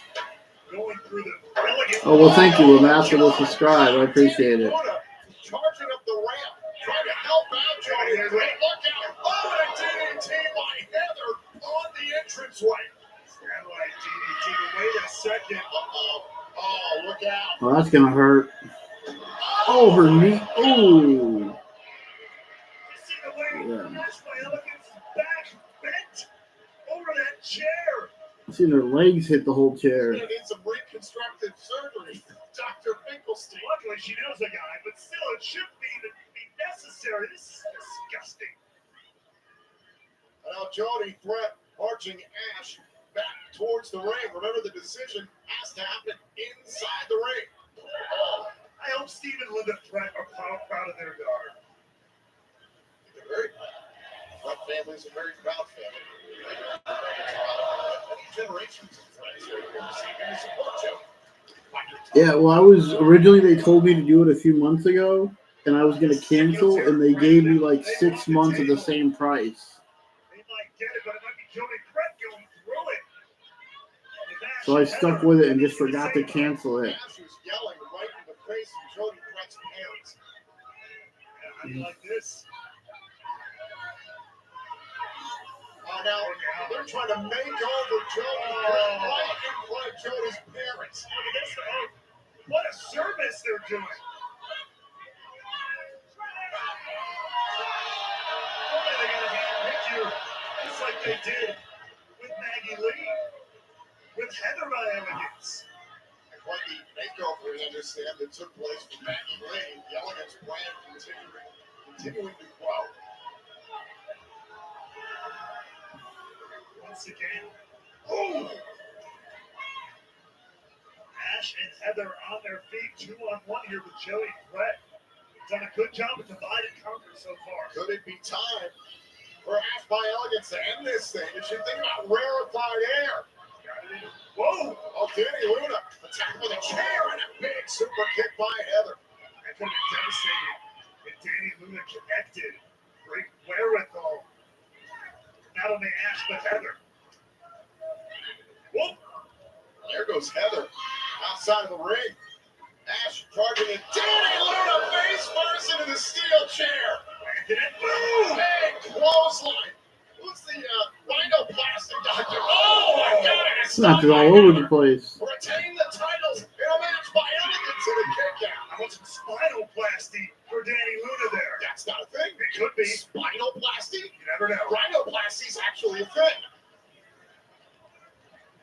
going through the Elegance. Oh, well, thank you, Ambassador. Will subscribe. I appreciate it. Charging up the ramp, trying to help out Jody Brett. Look out. Oh, and a DDT by Heather on the entranceway. Satellite DDT. Wait a second. Uh-oh. Oh, look out. Oh, that's going to hurt. Oh, her knee. Oh. You see the way Yeah. Ash by Elegance back bent over that chair. I seen her legs hit the whole chair. Gonna need some reconstructive surgery. Dr. Finkelstein. Luckily, she knows a guy, but still, it shouldn't be necessary. This is disgusting. Now Jody Brett marching Ash back towards the ring. Remember, the decision has to happen inside the ring. I hope Steve and Linda Brett are proud of their daughter. They're very proud. Brett family is a very proud family. Many generations of friends who are receiving the support Jody. Yeah, well, originally they told me to do it a few months ago, and I was going to cancel, and they gave me like 6 months at the same price. They might get it, but it might be Jody Brett going through it. So I stuck with it and just forgot to cancel it. Ash was yelling right in the face of Jody Brett's parents. How do you like this? Oh, now they're trying to make over Jody Brett right in front of Jody's parents. Look at this. Oh, what a service they're doing. Okay, they're going to handpick you just like they did with Maggie Lee, with Heather by Elegance. And quite the makeover, we understand, that took place for Maggie Lee. The Elegance brand continuing to grow. once again. Oh! Ash and Heather on their feet, 2-on-1 here with Joey and Brett. Done a good job with divide and conquer so far. Could it be time for Ash by Elegance to end this thing? You should think about rarefied air. Whoa! Oh, Danny Luna attacked with a chair and a big super kick by Heather. That could have been devastating if Danny Luna connected. Great wherewithal. Not only Ash, but Heather. Whoop! There goes Heather outside of the ring. Ash charging it. Danny Luna face first into the steel chair. Landed it. Boom! Big clothesline. Who's the rhinoplasty doctor? Oh my God! Knocked it all over the place. Retain the titles in a match by Elegance in a kick out. I want some spinoplasty for Danny Luna there. That's not a thing. It could be. Spinoplasty? You never know. Rhinoplasty is actually a thing.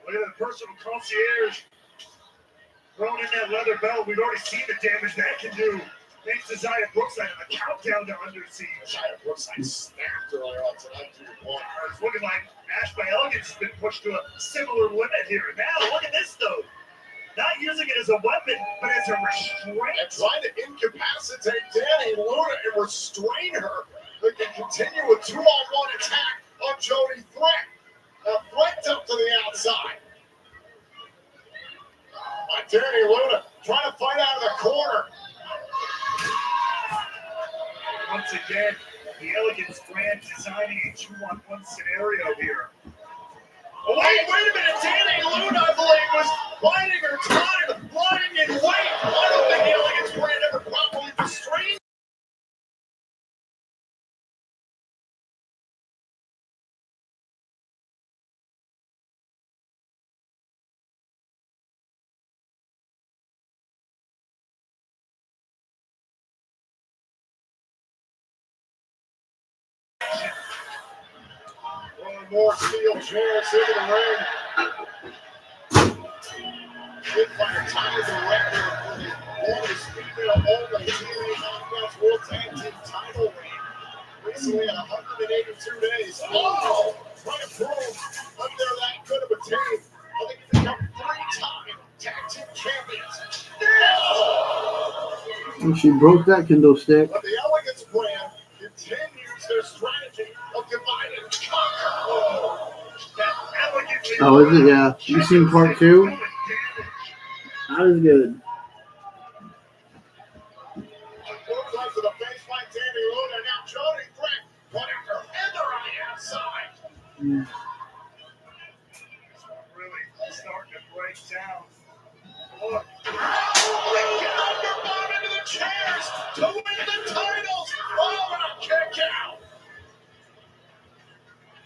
Look at the personal concierge throwing in that leather belt. We've already seen the damage that can do. Thanks to Zaya Brookside and the countdown to Under Siege. Zaya Brookside snapped earlier on tonight to your point. It's looking like Ash by Elegance has been pushed to a similar limit here. Now, look at this, though. Not using it as a weapon, but as a restraint. And trying to incapacitate Danny Luna and restrain her. They can continue a 2-on-1 attack on Jody Threat. Threat up to the outside. Danny Luna trying to fight out of the corner. Once again, the Elegance brand designing a 2-on-1 scenario here. Oh, wait a minute. Danny Luna, I believe, was biding her time, lying in wait. I don't think the Elegance brand ever properly restrained. Throwing more steel chairs into the ring. Fire ties the record for the longest female-only TNA Knockouts World Tag Team title reign. Recently at 182 days. Oh! Trying to prove up there that could have attained. I think it's become 3-time tag team champions. And she broke that kendo stick. But the Elegance brand continues their strategy of divide and conquer. Oh, is it? Yeah. You seen part 2? That is good. Right to the face by Danny Luna. Now Jody Threat going after Heather on the outside. Really starting to break down. Look. Bomb into the chairs to win the titles. Oh, and a kick out.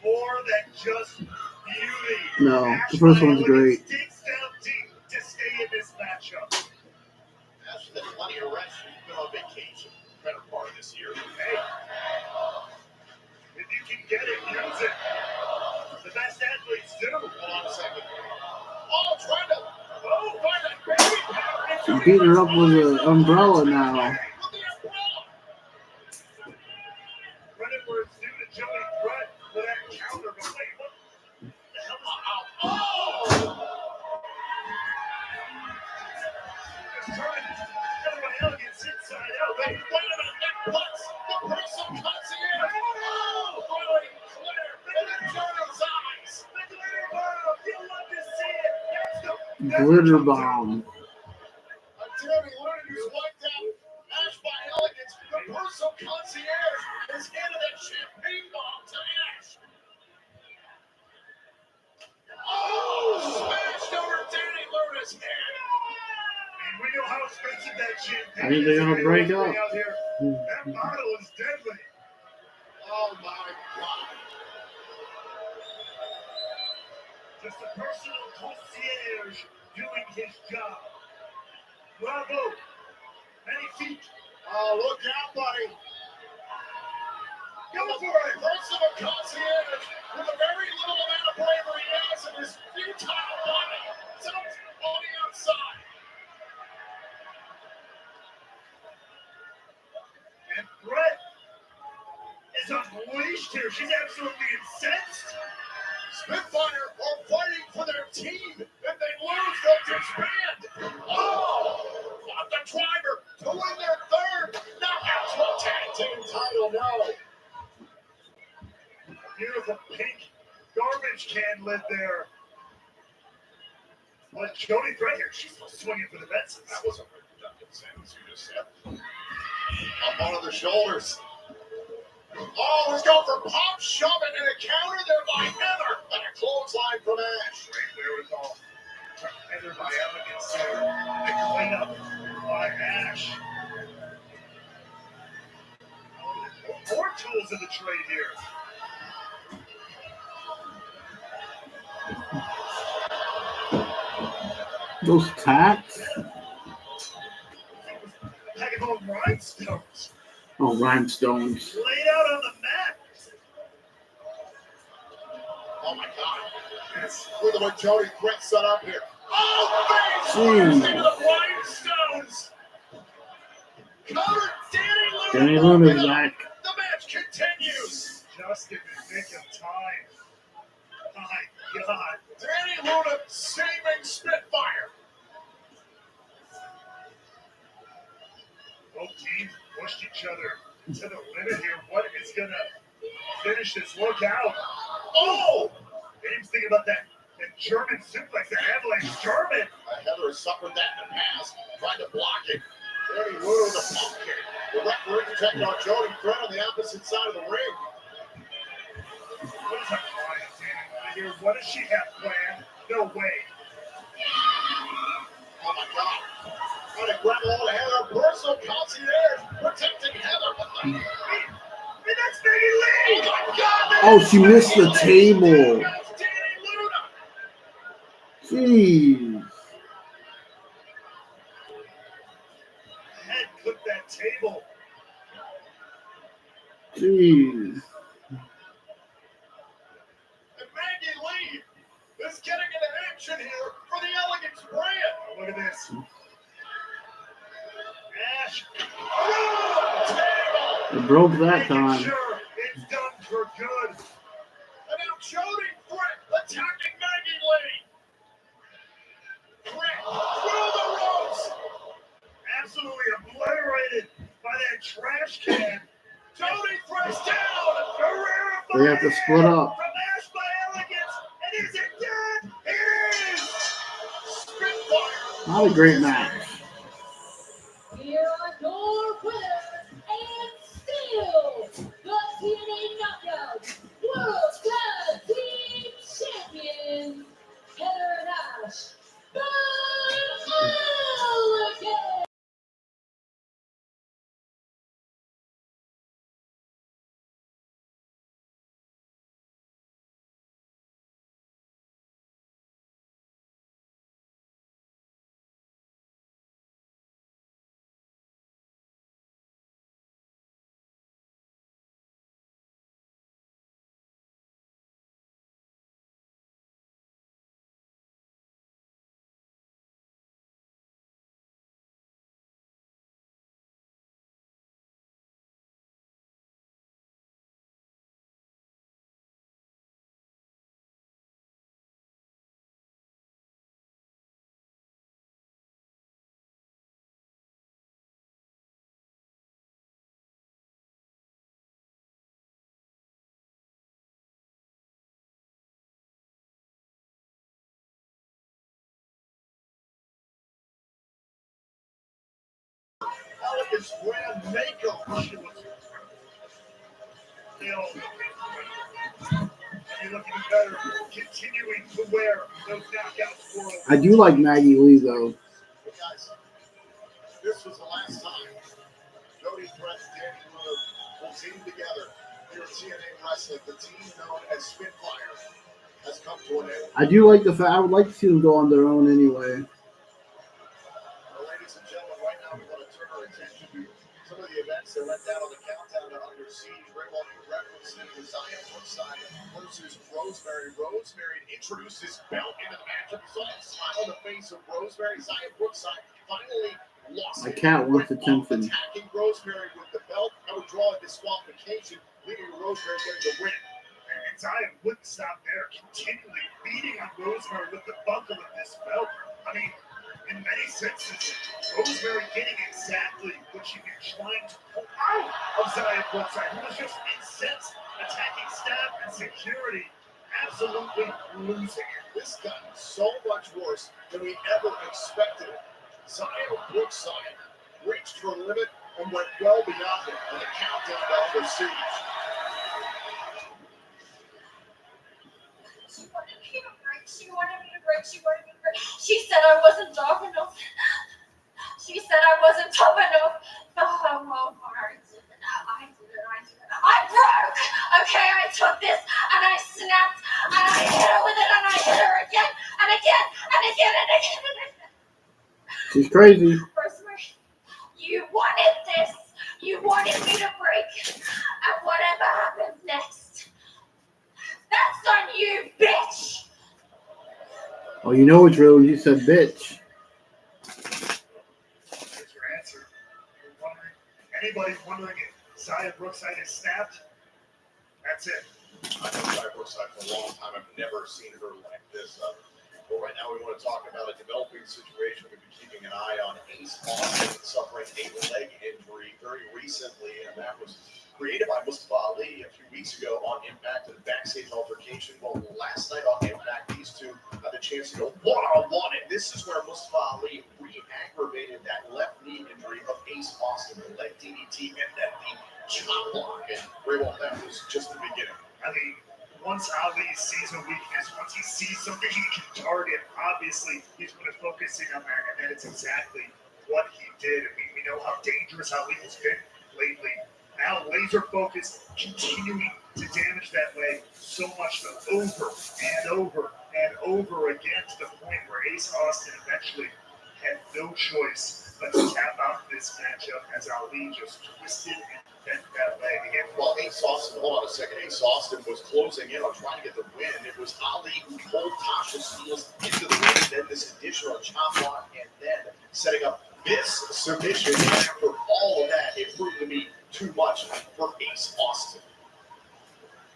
More than just beauty. No, the first one's great. Digs down deep to stay in this matchup. After the plenty of rest, she's been on vacation better part of this year. Hey, if you can get it, use it. The best athletes do. Hold on a second. Oh, trying to find that baby power. She's beating her up with an umbrella now. With the umbrella. Credit where it's due to Joey Threat for that counter. But wait, what the hell is Oh! just trying to everyone Elegance inside out? Wait a minute, that puts the personal concierge. Oh, throwing Claire in the Jonas eyes. The glitter bomb. You'll love to see it. That's the Glitter bomb. Danny Luna who's wiped out. Ash by Elegance. The personal concierge has handed that champagne bomb to Ash. Oh, smashed over Danny Luna's head. And we know how expensive that champagne I think they're gonna break up. out here. That bottle is deadly. Oh my God. Just a personal concierge doing his job. Bravo. Many feet. Oh, look out, buddy. Go for it. Personal concierge with a very little amount of bravery he has in his futile body. So on the outside. And Brett is unleashed here. She's absolutely incensed. Spitfire for their team. If they lose, they'll disband. Oh, the driver to win their third. Knockouts for tag team title. No. Beautiful pink garbage can lid there. But Jody Threader, she's still swinging for the fences. That was a pretty productive sentence you just said. Up onto the shoulders. Oh, let's go for pop, shoving, and a counter there by Heather. And a clothesline from Ash. Great wherewithal. Heather by elegance there. The cleanup by Ash. More tools in the trade here. Those tacks. Pack of old rhinestones Oh, rhinestones. laid out on the mat. Oh my God. Look at what Jody Threat set up here. Oh, face Jeez. first into the rhinestones. Covered Danny Danny Luna. Luna's back. The match continues. Just in the nick of time. My God. Danny Luna saving Spitfire. Both teams pushed each other to the limit here. What is going to finish this look out? Oh! James thinking about that German suplex, that avalanche German. Heather has suffered that in the past. Tried to block it. Danny Luna with a pump kick. The referee protecting on Jody Threat on the opposite side of the ring. What is her plan, Danny here? What does she have planned? No way. Oh my God. Trying to grab hold of Heather. Personal concierge protecting Heather. And that's Maggie Lee! Oh my God. Oh, she missed the table. That's Danny Luna. Jeez. Head clipped that table. Jeez. And Maggie Lee is getting into action here for the Elegance brand. Oh, look at this. Ash. Oh, table. It broke that Making time. sure it's done for good. And now Jody Threat attacking Maggie Lee. Threat through the ropes. Absolutely obliterated by that trash can. Jody Threat's down. Guerrero They have to split up. from Ash by Elegance. And is it done? It is. Spitfire. Not a great match. Here are your winners and still the TNA Knockout World Tag Team Champions, Heather and Ash, the Elegance. Elegance brand makeup. She looks Still. You're looking better. Continuing to wear those knockouts for I do like Maggie Lee though. But guys, this was the last time Jody Threat and Danny Luna will team together here at TNA Wrestling. The team known as Spitfire has come to an end. I do like the fact. I would like to see them go on their own anyway. Well, ladies and gentlemen, right now we want to turn our attention to some of the events that went down on the countdown to Under Siege. Very well referencing Zaya Brookside versus Rosemary. Rosemary introduced this belt into the matchup. Saw a smile on the face of Rosemary. Zaya Brookside finally lost My it. cat wants Went off attention. attacking Rosemary with the belt. That would draw a disqualification, leaving Rosemary getting the win. And Zaya wouldn't stop there, continually beating on Rosemary with the buckle of this belt. I mean, in many senses, Rosemary getting exactly what she'd been trying to pull out of Xia Brookside, who was just incensed, attacking staff and security, absolutely losing it. This got so much worse than we ever expected. Xia Brookside reached her limit and went well beyond it on the countdown to Elder Siege. She wanted me to break. She wanted me to break. She wanted me to break. She said I wasn't tough enough. She said I wasn't tough enough. Oh, well, I did it. I did it. I broke. Okay, I took this and I snapped and I hit her with it and I hit her again and again and again and again and again. She's crazy. Rosemary, you wanted this. You wanted me to break. And whatever happens next, that's on you, bitch. Oh, you know it's real when you said bitch. Here's your answer. You're wondering, anybody's wondering if Xia Brookside is snapped? That's it. I've known Xia Brookside for a long time. I've never seen her like this. But right now we want to talk about a developing situation we've been keeping an eye on. Ace Austin suffering a leg injury very recently, and that was created by Mustafa Ali a few weeks ago on Impact, a backstage altercation. Well, last night on Impact, these two had the chance to go one-on-one, and this is where Mustafa Ali re-aggravated that left knee injury of Ace Austin, the leg DDT, and then the chop block. And well, that was just the beginning. I mean, once Ali sees a weakness, once he sees something he can target, obviously he's going to focus in on that, and that is exactly what he did. I mean, we know how dangerous Ali has been lately. Now laser focus, continuing to damage that leg so much that over and over and over again, to the point where Ace Austin eventually had no choice but to tap out this matchup as Ali just twisted and bent that leg again. Well, Ace Austin, hold on a second. Ace Austin was closing in on trying to get the win. It was Ali who pulled Tasha Steelz into the ring, then this additional chop block, and then setting up this submission. And after all of that, it proved to be too much for Ace Austin.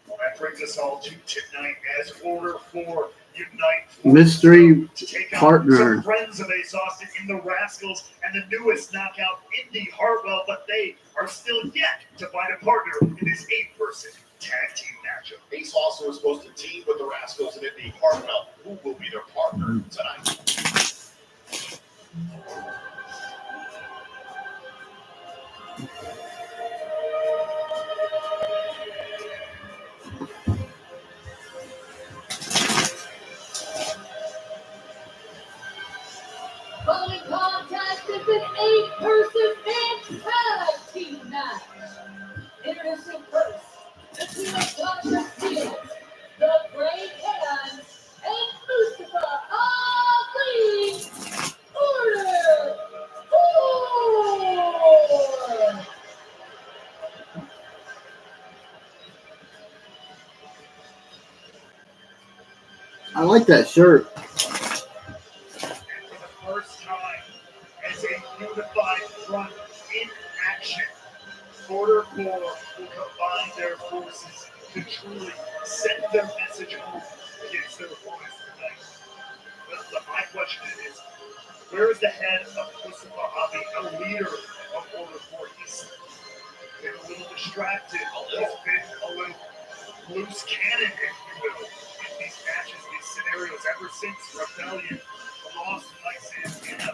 Well, that brings us all to tonight as Order 4 unite Mystery to take out partner. some friends of Ace Austin in the Rascals and the newest knockout, Indy Hartwell, but they are still yet to find a partner in this 8-person tag team matchup. Ace Austin was supposed to team with the Rascals and Indy Hartwell. Who will be their partner tonight? Following contest is an 8-person men's tag team match. Introducing first, the team of Tasha Steelz, the Great Hands, and Mustafa Ali. Order 4. I like that shirt. First time as a unified front in action. Order 4 will combine their forces to truly send their message home against their opponents tonight. But my question is, where is the head of Mustafa Ali, a leader of Order 4? He's been a little distracted. He's been a little loose cannon, if you will, in these matches, these scenarios, ever since Rebellion, the loss of Mike Santana.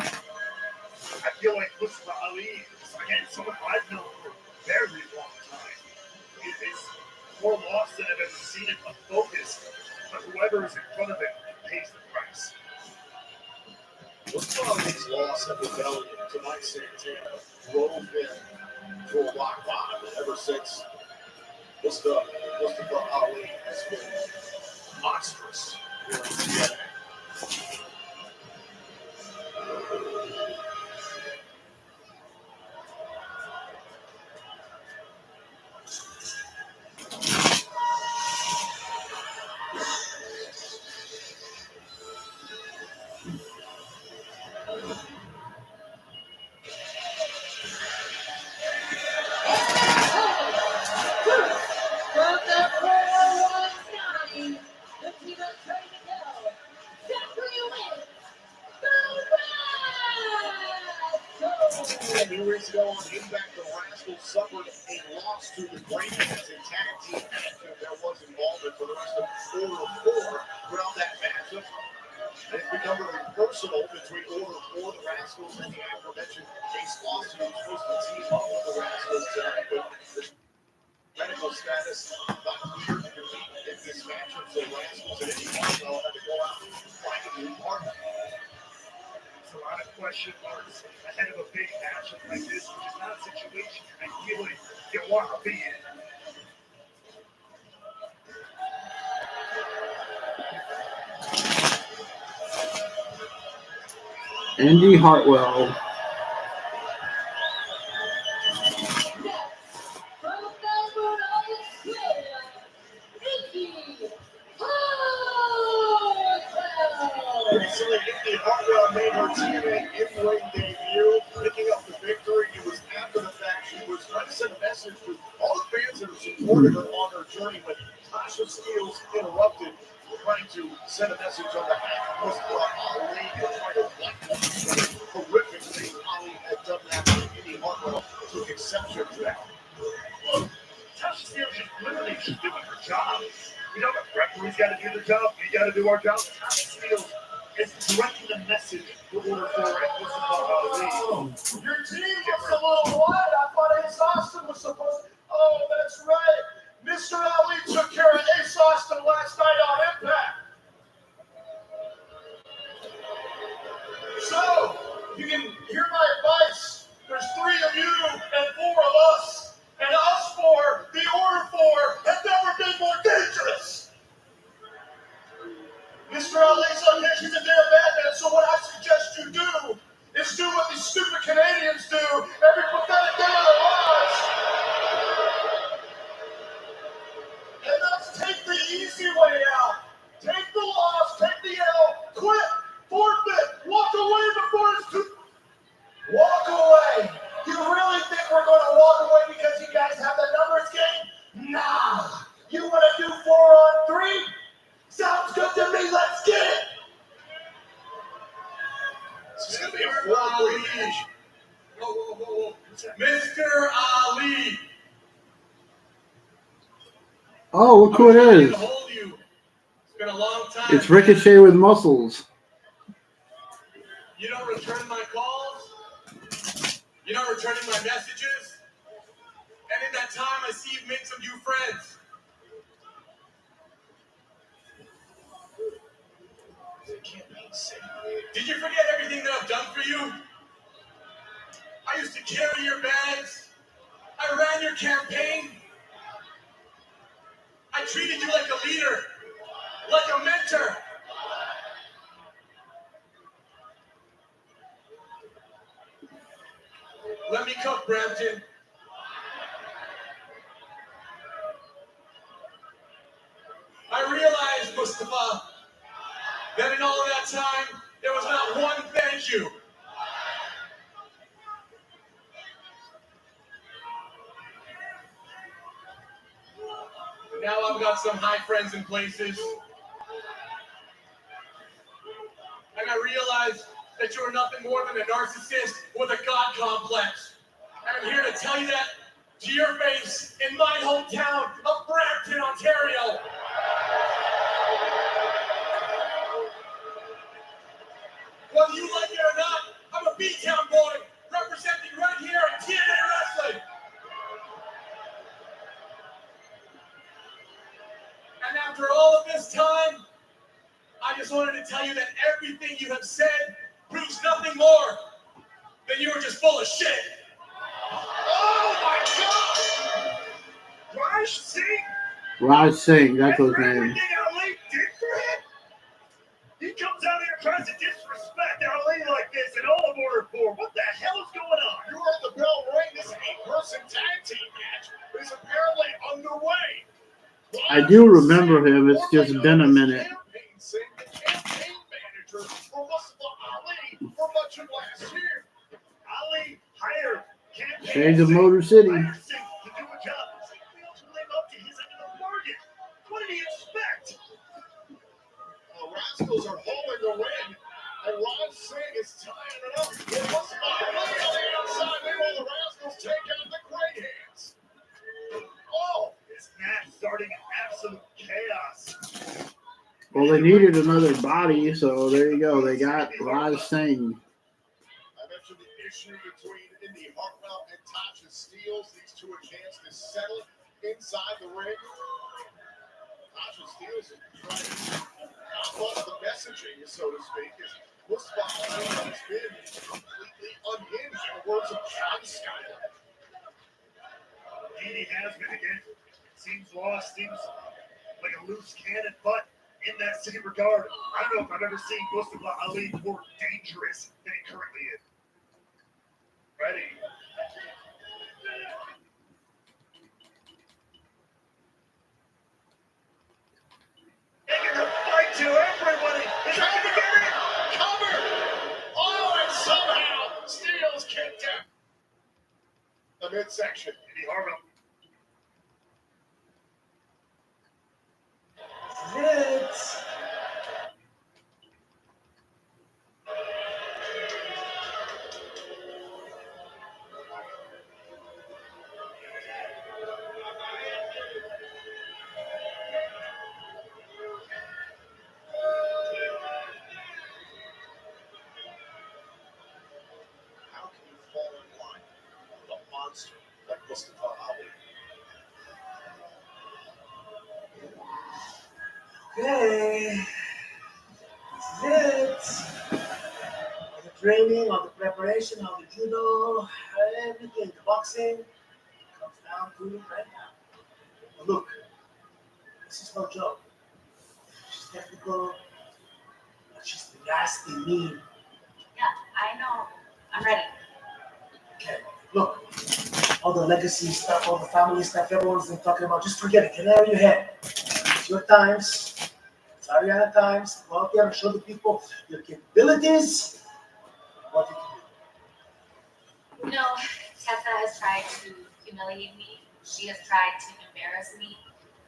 I feel like Mustafa Ali is, again, someone I've known for a very long time. It is more lost than I've ever seen it, unfocused, but whoever is in front of it pays the price. Mustafa Ali's loss at Rebellion to Mike Santana drove him to a rock bottom, and ever since, Mustafa Ali has been monstrous here in TNA. From the 419, the team of Trey a few weeks ago on Impact, the Rascals suffered a loss to the Greyhounds in tag team action. There was involvement for the rest of Order 4 throughout that matchup. And it's become really personal between Order 4, the Rascals, and the aforementioned Ace Austin, who's supposed to team up with the Rascals tonight, but the medical status not clear to compete in this matchup, so Rascals and Eddie Hartwell had to go out and find a new partner. There's a lot of question marks ahead of a big matchup like this, which is not a situation ideally you want to be in. Andy Hartwell. From Melbourne, Australia, Indy Hartwell. Recently, Indy Hartwell made her TNA in-ring debut, picking up the victory. It was after the fact she was trying to send a message to all the fans that have supported her on her journey when Tasha Steelz interrupted, trying to send a message on behalf of Mustafa Ali and trying to whitewash the horrific thing Ali had done that. Indy Hartwell took exception to that. Tasha Steelz is literally just doing her job. You know, the referee's got to do their job. We got to do our job. Tasha Steelz is directing the message to Order 4 and Mustafa Ali. Your team gets a little wide. I thought Ace Austin was supposed to. Oh, that's right. Mr. Ali took care of Ace Austin last night on Impact. So, you can hear my advice. There's 3 of you and 4 of us. And us 4, the Order 4, have never been more dangerous. Mr. Ali's on here. He's a damn madman. So what I suggest you do is do what these stupid Canadians do every pathetic day of their lives. And that's take the easy way out. Take the loss, take the L, quit, forfeit, walk away before it's too. Walk away. You really think we're going to walk away because you guys have the numbers game? Nah. You want to do 4-on-3? Sounds good to me. Let's get it. This is going to be a 4-on-3 match. Whoa. Mr. Ali. Oh, look who it is. Hold you. It's been a long time. It's Ricochet with muscles. You don't return my calls. You're not returning my messages. And in that time, I see you've made some new friends. Did you forget everything that I've done for you? I used to carry your bags. I ran your campaign. I treated you like a leader, like a mentor. Let me cook, Brampton. I realized, Mustafa, that in all of that time, there was not one thank you. But now I've got some high friends in places. And I realized that you are nothing more than a narcissist with a god complex. And I'm here to tell you that to your face in my hometown of Brampton, Ontario. Whether you like it or not, I'm a B-Town boy representing right here at TNA Wrestling. And after all of this time, I just wanted to tell you that everything you have said proves nothing more than you were just full of shit. Oh my God! Raj Singh? Raj Singh, that's his name. Everything Ali did for him? He comes out here and tries to disrespect Ali like this in all of Order 4. What the hell is going on? You heard the bell ring. This 8-person tag team match is apparently underway. I do remember him. It's just been a minute. The campaign manager for Mustafa Ali for much of last year. Ali hired campaign Shades of Motor City. hired Singh to do a job. Singh failed to live up to his end of the bargain. What did he expect? The Rascals are holding the win, and Raj Singh is tying it up. It was Ali on the outside. Well, they needed another body, so there you go. They got Raj Singh. I mentioned the issue between Indy Hartwell and Tasha Steelz. These two a chance to settle inside the ring. Tasha Steelz is trying to outlaw the messaging, so to speak. Mustafa Ali has been completely unhinged, in the words of John Skyler. Didi has been again. Seems lost, seems like a loose cannon, but in that same regard, I don't know if I've ever seen Mustafa Ali more dangerous than he currently is. Ready. Taking the fight to everybody. He's trying to get it. Cover! Oh, and somehow Steelz kicked out the midsection. Indy Hartwell. This How can you fall in line with a monster like Mustafa Ali? Okay. This is it. The training, all the preparation, all the judo, everything, the boxing comes down to it right now. But look, this is no joke. She's technical, but she's nasty, mean. Yeah, I know. I'm ready. Okay, look, all the legacy stuff, all the family stuff, everyone's been talking about, just forget it, get it out of your head. It's your times. It's Ariana times. Go out there and show the people your capabilities. What you can do. You know, Tessa has tried to humiliate me. She has tried to embarrass me.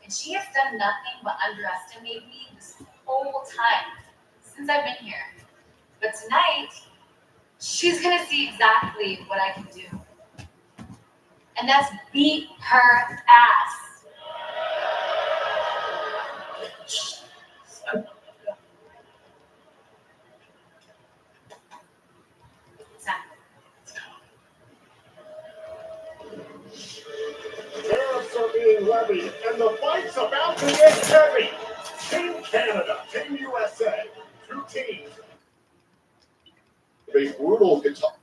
And she has done nothing but underestimate me this whole time since I've been here. But tonight, she's going to see exactly what I can do. And that's beat her ass. Tariffs are being levied, and the fight's about to get heavy. Team Canada, Team USA, two teams. A brutal guitar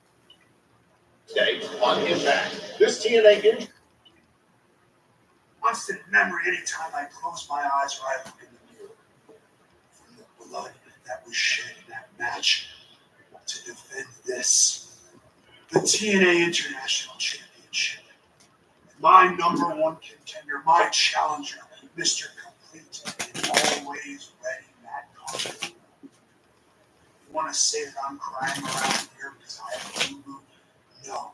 day on Impact. This TNA injury. Constant memory anytime I close my eyes or I look in the mirror. From the blood that was shed in that match to defend this, the TNA International Championship. My number one contender, my challenger, Mr. Complete, and always ready, Matt Carter. You want to say that I'm crying around here because I have a boo-boo? No.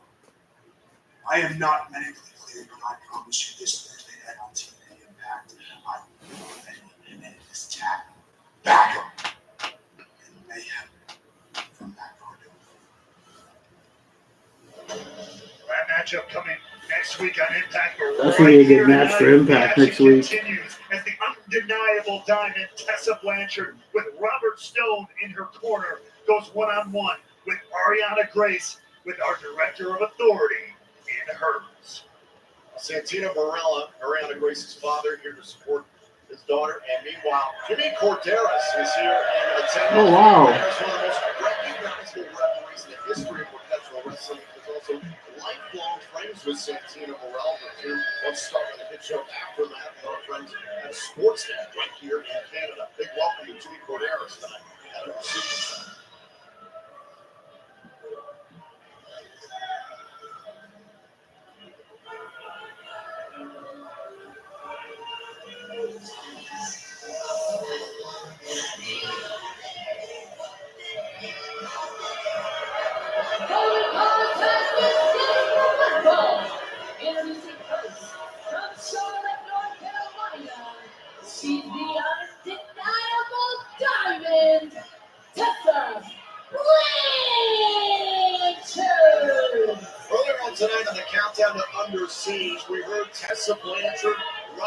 I am not medically clear, but I promise you this Thursday night on TNA Impact, I will be ready and it is tap, back up, and mayhem from Matt Carter. That matchup coming next week on Impact. That's gonna be a good match for Impact next week. Continues as the undeniable Diamond Tessa Blanchard with Robert Stone in her corner goes one-on-one with Ariana Grace with our Director of Authority in hers. Santino Marella, Ariana Grace's father, here to support his daughter. And meanwhile, Jimmy Corderas is here in attendance. Oh, wow. As one of the most recognizable referees in the history of professional wrestling. He's also lifelong friends with Santino Marella. The two once started a hit show after that with our friends at Sportsnet right here in Canada. Big welcome to Jimmy Corderas tonight at our Precision Center. Golden Contest is Football. Introducing first, from Charlotte, North Carolina, she's the undeniable Diamond, Tessa Blanchard. Earlier on tonight on the Countdown to Under Siege, we heard Tessa Blanchard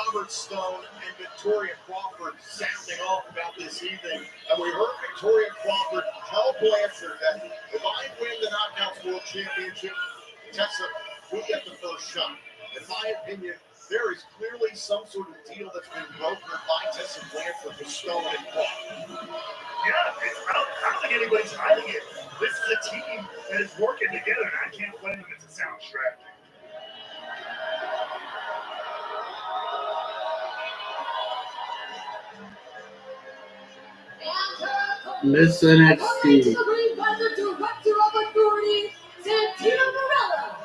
Robert Stone and Victoria Crawford sounding off about this evening. And we heard Victoria Crawford tell Blanchard that if I win the Knockouts World Championship, Tessa will get the first shot. In my opinion, there is clearly some sort of deal that's been brokered by Tessa Blanchard for Stone and Crawford. Yeah, I don't think anybody's hiding it. This is a team that is working together, and I can't blame them. It's a sound strategy. Miss According to NXT. the ring by the Director of Authority, Santino Marella.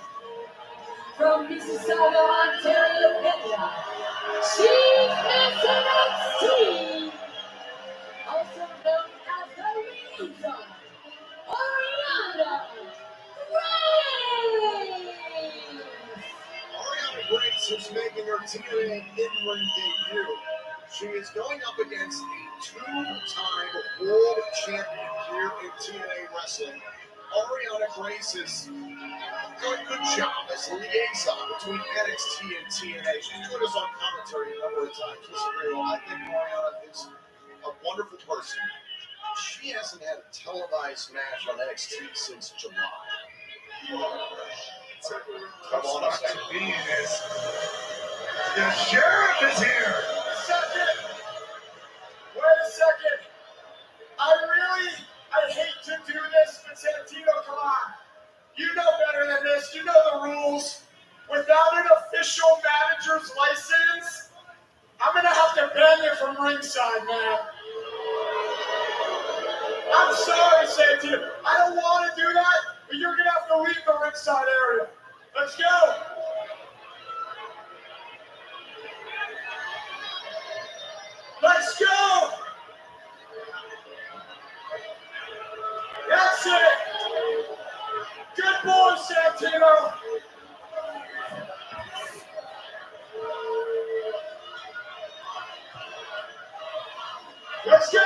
From Mississauga, Ontario, Canada. She's Miss NXT. Also known as the Reason. Ariana Ariana Grace is making her TNA in-ring debut. She is going up against a two-time world champion here in TNA wrestling. Ariana Grace has done a good job as a liaison between NXT and TNA. She's joined us on commentary a number of times. Listen, I think Ariana is a wonderful person. She hasn't had a televised match on NXT since July. Come on, To be in this. The sheriff is here. Wait a second. I hate to do this, but Santino, come on. You know better than this. You know the rules. Without an official manager's license, I'm going to have to ban you from ringside, man. I'm sorry, Santino. I don't want to do that, but you're going to have to leave the ringside area. Let's go. Let's go. That's it. Good boy, Santino. Let's go.